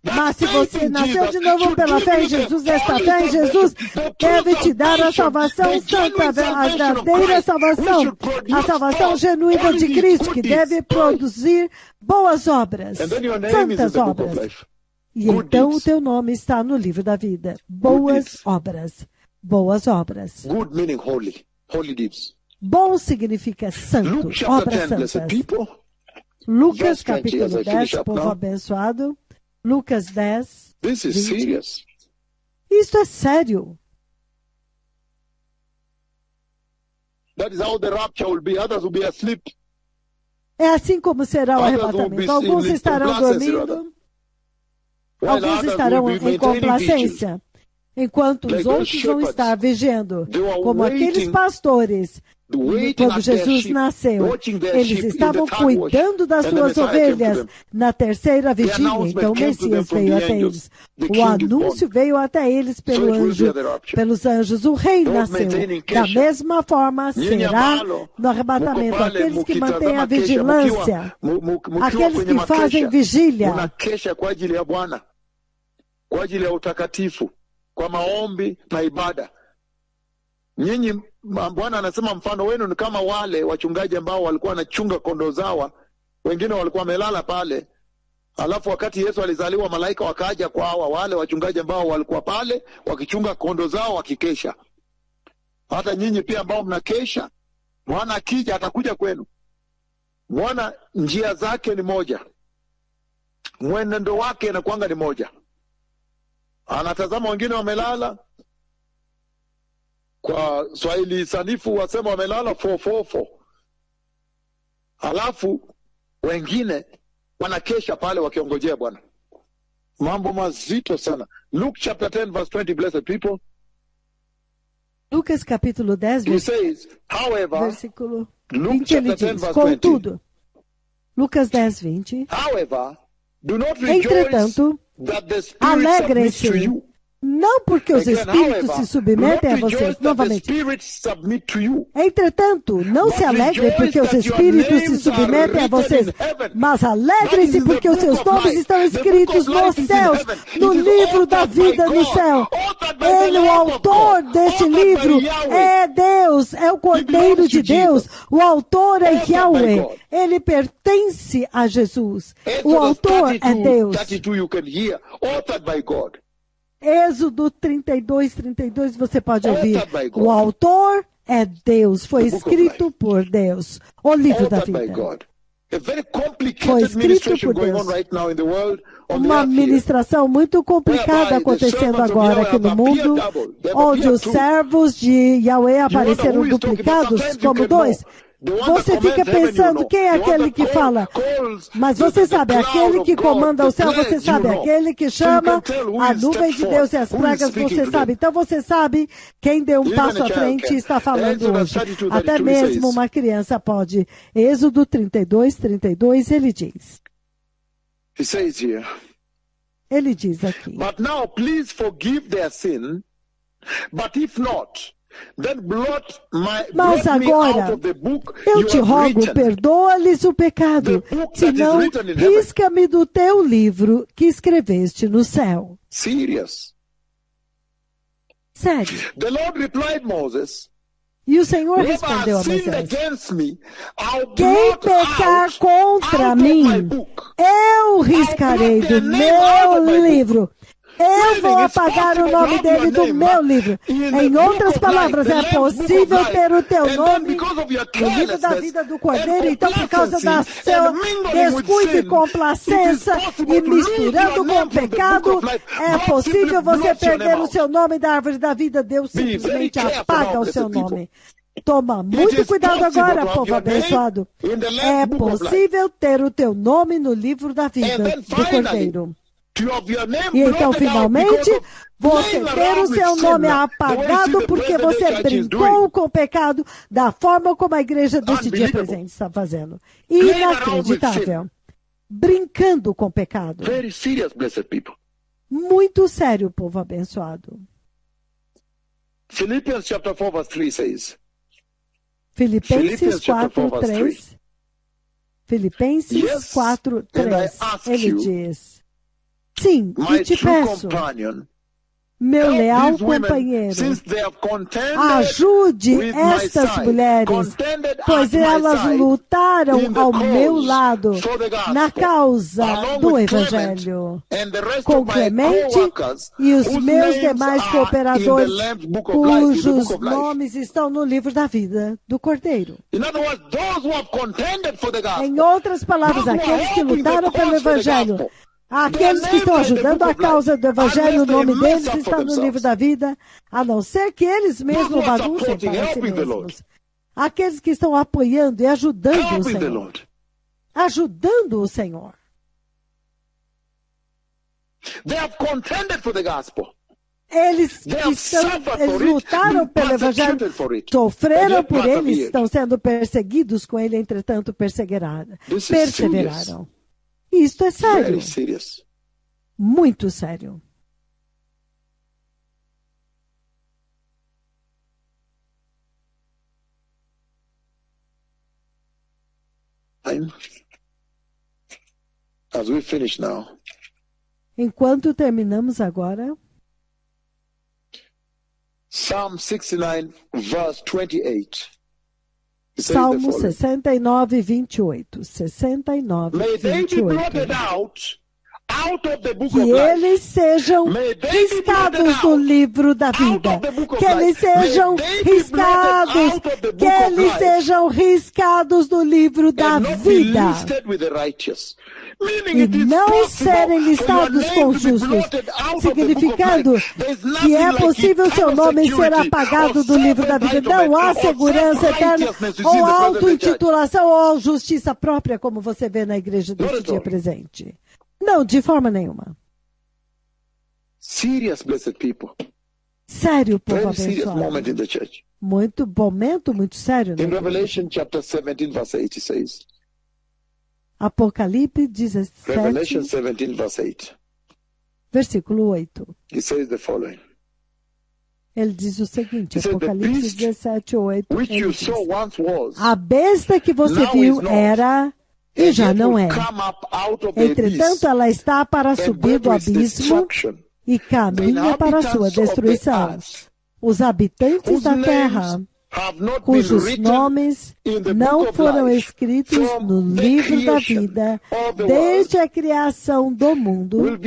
Mas se você nasceu de novo pela fé em Jesus, esta fé em Jesus deve te dar a salvação santa, a verdadeira salvação, a salvação genuína de Cristo, que deve produzir boas obras, santas obras. E então o teu nome está no livro da vida. Boas obras. Boas obras. Bom significa santo, obras santas. Lucas capítulo 10, povo abençoado. Lucas 10, This is 20. serious. Isto é sério. That is how the rapture will be. Others will be asleep. É assim como será o arrebatamento. Alguns estarão dormindo, alguns estarão em complacência, enquanto os outros vão estar vigiando, como aqueles pastores. Quando Jesus nasceu, eles estavam cuidando das suas ovelhas na terceira vigília. Então o Messias veio até eles. O anúncio veio até eles pelos anjos. O rei nasceu. Da mesma forma será no arrebatamento. Aqueles que mantêm a vigilância, aqueles que fazem vigília. Kwa ajili ya utakatifu, kwa maombi na ibada. Nyinyi, Bwana anasema mfano wenu ni kama wale wachungaji ambao walikuwa wanachunga kondoo zao, wengine walikuwa wamelala pale. Alafu wakati Yesu alizaliwa, malaika wakaja kwa wale wachungaji ambao walikuwa pale wakichunga kondoo zao wakikesha. Hata nyinyi pia ambao mnakesha, Bwana akija atakuja kwenu. Bwana njia zake ni moja, mwenendo wake inakuanga ni moja. Anatazama wengine wamelala, kwa Swahili sanifu wasema wamelala 444. Alafu wengine wanakesha pale wakiongojea Bwana. Mambo mazito sana. Luke chapter 10 verse 20, blessed people. Lucas capítulo 10, versículo 20, ele diz, contudo, Lucas 10, 20, entretanto, alegrem-se, não porque os espíritos se submetem a vocês, novamente. Entretanto, não se alegrem porque os espíritos se submetem a vocês, mas alegrem-se porque os seus nomes estão escritos nos céus, no livro da vida no céu. Ele, o autor deste livro, é Deus, é o Cordeiro de Deus. O autor é Yahweh. Ele pertence a Jesus. O autor é Deus. Êxodo 32, 32, você pode ouvir. O autor é Deus, foi escrito por Deus. O livro da vida. Foi escrito por Deus. Uma administração muito complicada acontecendo agora aqui no mundo, onde os servos de Yahweh apareceram duplicados como dois. Você fica pensando, quem é aquele que fala? Mas você sabe, aquele que comanda o céu, você sabe, aquele que chama a nuvem de Deus e as pragas, você sabe. Então você sabe quem deu um passo à frente e está falando hoje. Até mesmo uma criança pode. Êxodo 32, 32, ele diz. Ele diz aqui. But now please forgive their sin, but if not, mas agora, eu te rogo, perdoa-lhes o pecado, senão risca-me do teu livro que escreveste no céu. Sério. E o Senhor respondeu a Moisés, quem pecar contra mim, eu riscarei do meu livro. Eu vou apagar o nome dele do meu livro. Em outras palavras, é possível ter o teu nome no livro da vida do Cordeiro. Então, por causa da seu descuido e complacência e misturando com o pecado, é possível você perder o seu nome da árvore da vida. Deus simplesmente apaga o seu nome. Toma muito cuidado agora, povo abençoado. É possível ter o teu nome no livro da vida do Cordeiro. E então, finalmente, você ter o seu nome apagado porque você brincou com o pecado da forma como a igreja desse dia presente está fazendo. Inacreditável. Brincando com o pecado. Muito sério, povo abençoado. Philippians chapter 4 verse 3 says. Filipenses 4:3. Filipenses 4:3. Ele diz: sim, e te peço, meu leal companheiro. Ajude estas mulheres, pois elas lutaram ao meu lado na causa do Evangelho. Com Clemente e os meus demais cooperadores, cujos nomes estão no livro da vida do Cordeiro. Em outras palavras, aqueles que lutaram pelo Evangelho, aqueles que estão ajudando a causa do Evangelho, o nome deles está no livro da vida, a não ser que eles mesmos baguncem para si mesmos. Aqueles que estão apoiando e ajudando o Senhor. Ajudando o Senhor. Eles lutaram pelo Evangelho, sofreram por ele, estão sendo perseguidos com ele, entretanto perseveraram. Isto é sério. Muito sério. As we finish now. Enquanto terminamos agora, Psalm 69, verse 28. Salmo 69, 28. 69, 28. Que eles sejam riscados do livro da vida. Que eles sejam riscados. Que eles sejam riscados do livro da vida. E não serem listados com justos, significando que é possível seu nome ser apagado do livro da vida. Não há segurança eterna, ou auto-intitulação, ou justiça própria, como você vê na igreja deste dia presente. Não, de forma nenhuma. Sério, povo abençoado. Momento muito sério. In Revelation chapter 17, verse 8, it says. Apocalipse 17, Revelation 17, verse 8. Versículo 8. It says the following. Ele diz o seguinte, Apocalipse 17, 8. Which you saw once was, a besta que você viu era e já não é. Entretanto, ela está para subir do abismo e caminha para a sua destruição. Os habitantes da terra, cujos nomes não foram escritos no livro da vida desde a criação do mundo,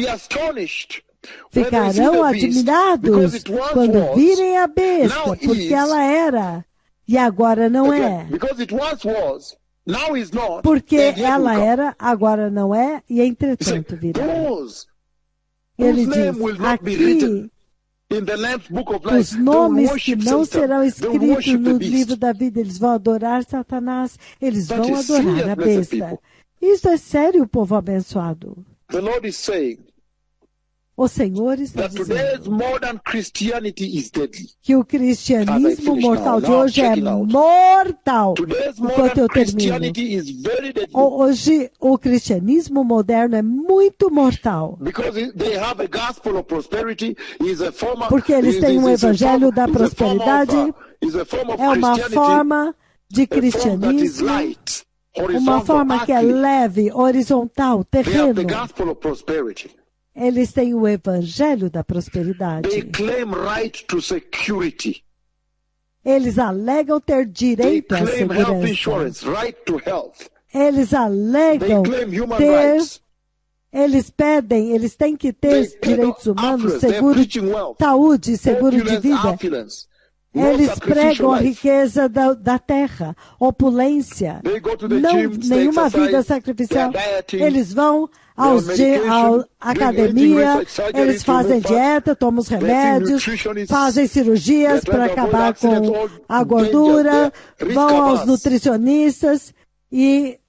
ficarão admirados quando virem a besta, porque ela era e agora não é. Porque ela era, agora não é, e entretanto virá. Ele diz, aqui, os nomes que não serão escritos no livro da vida, eles vão adorar Satanás, eles vão adorar a besta. Isso é sério, povo abençoado. O Senhor está dizendo que o cristianismo mortal de hoje é mortal. Enquanto eu termino. Hoje, o cristianismo moderno é muito mortal. Porque eles têm um evangelho da prosperidade, é uma forma de cristianismo, uma forma que é leve, horizontal, terreno. Eles têm o evangelho da prosperidade. Eles alegam ter direito à segurança. Eles alegam ter... Eles têm que ter direitos humanos, seguro de saúde, seguro de vida. Eles pregam a riqueza da terra, opulência, nenhuma vida sacrificial. Eles vão à academia, eles fazem dieta, tomam os remédios, fazem cirurgias para acabar com a gordura, vão aos nutricionistas e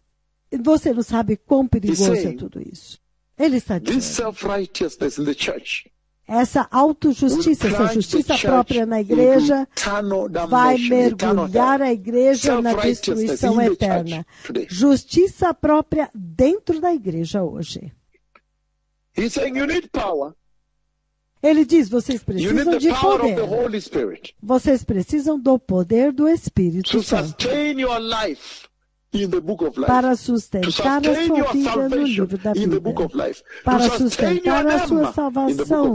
você não sabe quão perigoso é tudo isso. Ele está dizendo. Essa autojustiça, essa justiça própria na igreja vai mergulhar a igreja na destruição eterna. Justiça própria dentro da igreja hoje. Ele diz, vocês precisam de poder. Vocês precisam do poder do Espírito Santo. Para sustentar a sua vida no livro da vida. Para sustentar a sua salvação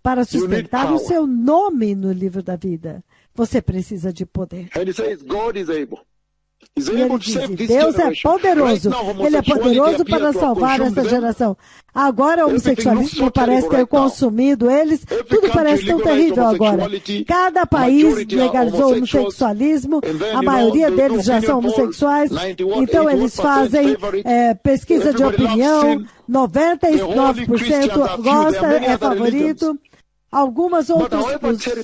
para sustentar o seu nome no livro da vida. Você precisa de poder. And he says, God is able. E ele diz, Deus é poderoso. Ele é poderoso para salvar essa geração. Agora o homossexualismo parece ter consumido eles. Tudo parece tão terrível agora. Cada país legalizou o homossexualismo. A maioria deles já são homossexuais. Então eles fazem pesquisa de opinião. 99% gosta, é favorito. Algumas outras,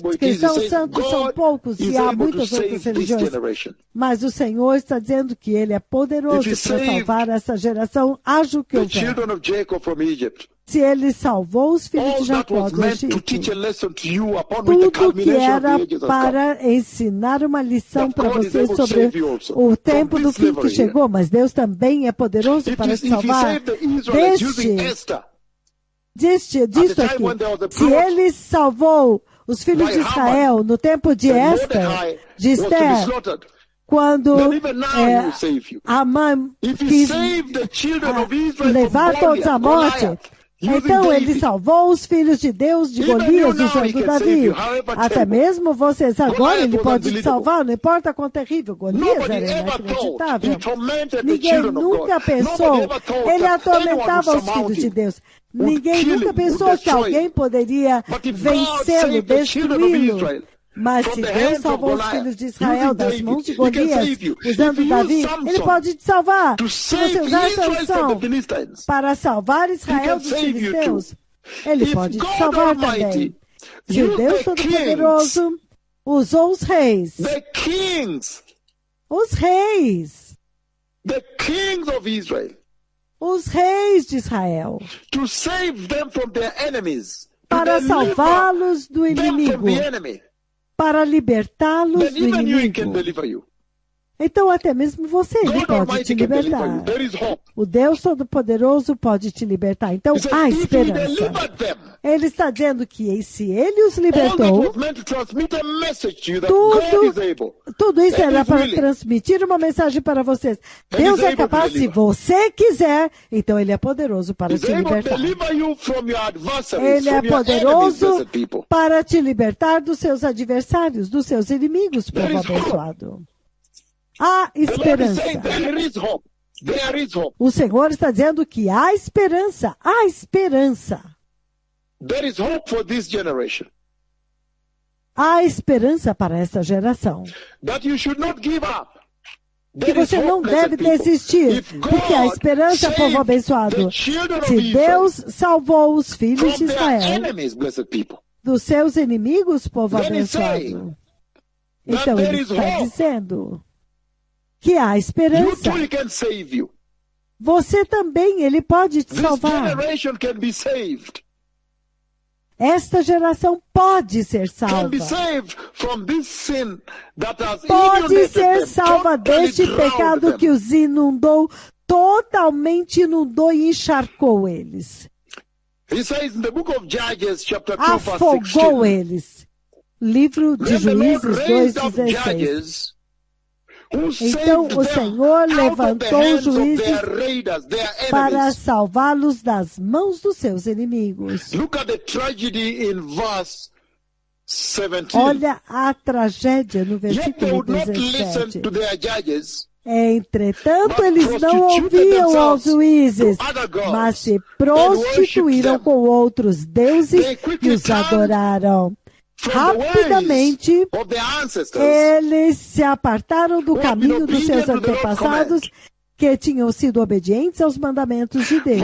os cristãos santos são poucos e há muitas outras religiões. Mas o Senhor está dizendo que Ele é poderoso para salvar essa geração, haja o que houver. Se Ele salvou os filhos de Jacó do Egito, tudo que era para ensinar uma lição para você sobre o tempo do fim que chegou, mas Deus também é poderoso para salvar disto aqui. Se ele salvou os filhos de Israel no tempo de Esther, quando Amã quis levar todos à morte, então ele salvou os filhos de Deus de Golias usando Davi. Até mesmo vocês agora, ele pode te salvar, não importa quão terrível. Golias era inacreditável. Ninguém nunca pensou, ele atormentava os filhos de Deus. Ninguém nunca pensou que alguém poderia vencê-lo, destruí-lo. Mas se Deus salvou os filhos de Israel das mãos de Golias, usando Davi, Ele pode te salvar. Se você usar Sansão para salvar Israel dos filisteus, Ele pode te salvar também. Se o Deus Todo-Poderoso usou os reis, os reis de Israel, para salvá-los do inimigo, para libertá-los do inimigo. Então, até mesmo você, Ele pode te libertar. O Deus Todo-Poderoso pode te libertar. Então, há esperança. Ele está dizendo que se Ele os libertou, tudo isso era para transmitir uma mensagem para vocês. Deus é capaz, se você quiser, então Ele é poderoso para te libertar. Ele é poderoso para te libertar dos seus adversários, dos seus inimigos, povo abençoado. Há esperança. O Senhor está dizendo que há esperança. Há esperança. Há esperança para essa geração. Que você não deve desistir, porque a esperança, povo abençoado. Se Deus salvou os filhos de Israel dos seus inimigos, povo abençoado, então Ele está dizendo que há esperança. Você também, Ele pode te salvar. Esta geração pode ser salva. Pode ser salva deste pecado que os inundou, totalmente inundou e encharcou eles. Afogou eles. Livro de Juízes 2:16. Então o Senhor levantou juízes para salvá-los das mãos dos seus inimigos. Olha a tragédia no versículo 17. Entretanto, eles não ouviam aos juízes, mas se prostituíram com outros deuses e os adoraram. Rapidamente, eles se apartaram do caminho dos seus antepassados, que tinham sido obedientes aos mandamentos de Deus.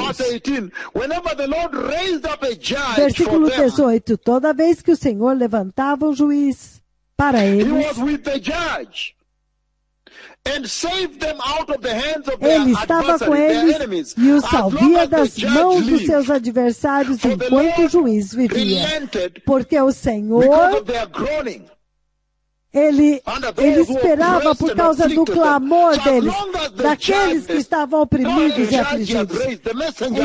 Versículo 18. Toda vez que o Senhor levantava um juiz para eles, Ele estava com eles e os salvia das mãos dos seus adversários enquanto o juiz vivia. Porque o Senhor, Ele esperava por causa do clamor deles, daqueles que estavam oprimidos e afligidos.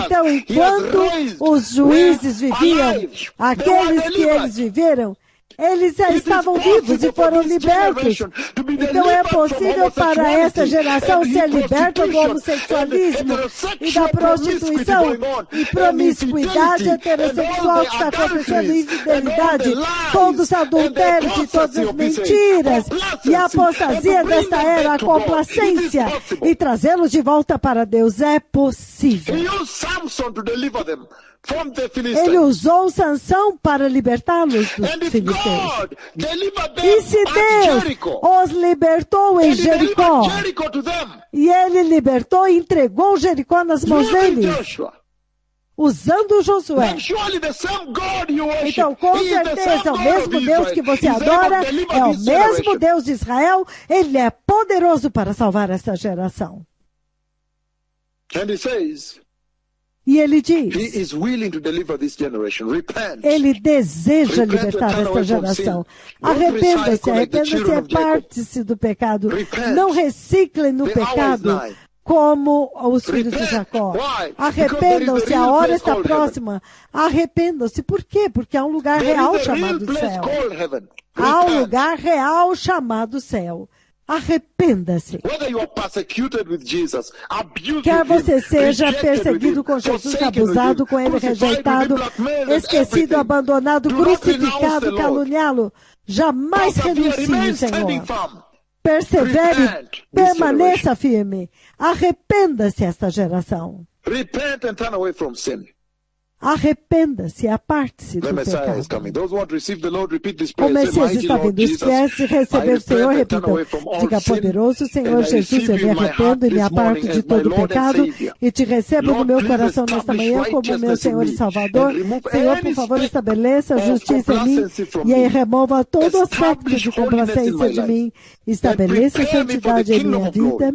Então, enquanto os juízes viviam, aqueles que eles viveram, Eles já estavam vivos e foram libertos. Então é possível para essa geração ser liberta do homossexualismo e da prostituição e promiscuidade heterossexual que está acontecendo, infidelidade, todos os adultérios e todas as mentiras e a apostasia desta era, a complacência e trazê-los de volta para Deus. É possível. Ele usou Sansão para libertá-los dos filisteus. E se Deus os libertou em Jericó, e ele libertou e entregou Jericó nas mãos deles, usando Josué. Então, com certeza, o mesmo Deus que você adora é o mesmo Deus de Israel. Ele é poderoso para salvar essa geração. E ele diz, ele deseja libertar esta geração. Arrependa-se, aparte-se do pecado. Não recicle no pecado como os filhos de Jacó. Arrependam-se, a hora está próxima. Arrependam-se. Por quê? Porque há um lugar real chamado céu. Há um lugar real chamado céu. Arrependa-se. Quer você seja perseguido com Jesus, abusado com ele, rejeitado, esquecido, abandonado, crucificado, caluniá-lo, jamais renuncie, Senhor. Persevere, permaneça firme. Arrependa-se esta geração. Arrependa-se, aparte-se do pecado. O Messias está vindo. Os que querem receber o Senhor, repitam. Diga, poderoso Senhor Jesus, eu me arrependo e me aparto de todo o pecado e te recebo no meu coração nesta manhã como meu Senhor e Salvador. Senhor, por favor, estabeleça a justiça em mim e aí remova todo aspecto de complacência de mim. Estabeleça a santidade em minha vida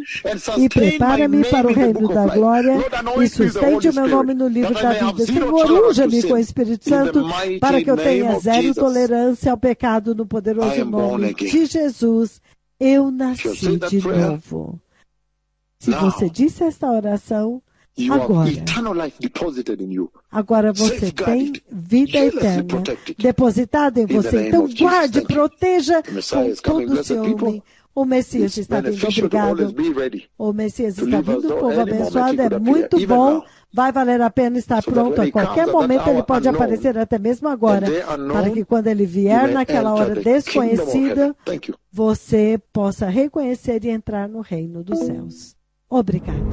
e prepara-me para o reino da glória e sustente o meu nome no livro da vida. Senhor, unja-me com o Espírito Santo para que eu tenha zero tolerância ao pecado no poderoso nome de Jesus. Eu nasci de novo. Se você disse esta oração, agora você tem vida eterna depositada em você. Então guarde, proteja com todo o ciúme. O Messias está vindo, obrigado. O Messias está vindo, o povo abençoado, é muito bom. Vai valer a pena estar pronto a qualquer momento, ele pode aparecer até mesmo agora, para que quando ele vier naquela hora desconhecida, você possa reconhecer e entrar no reino dos céus. Obrigado.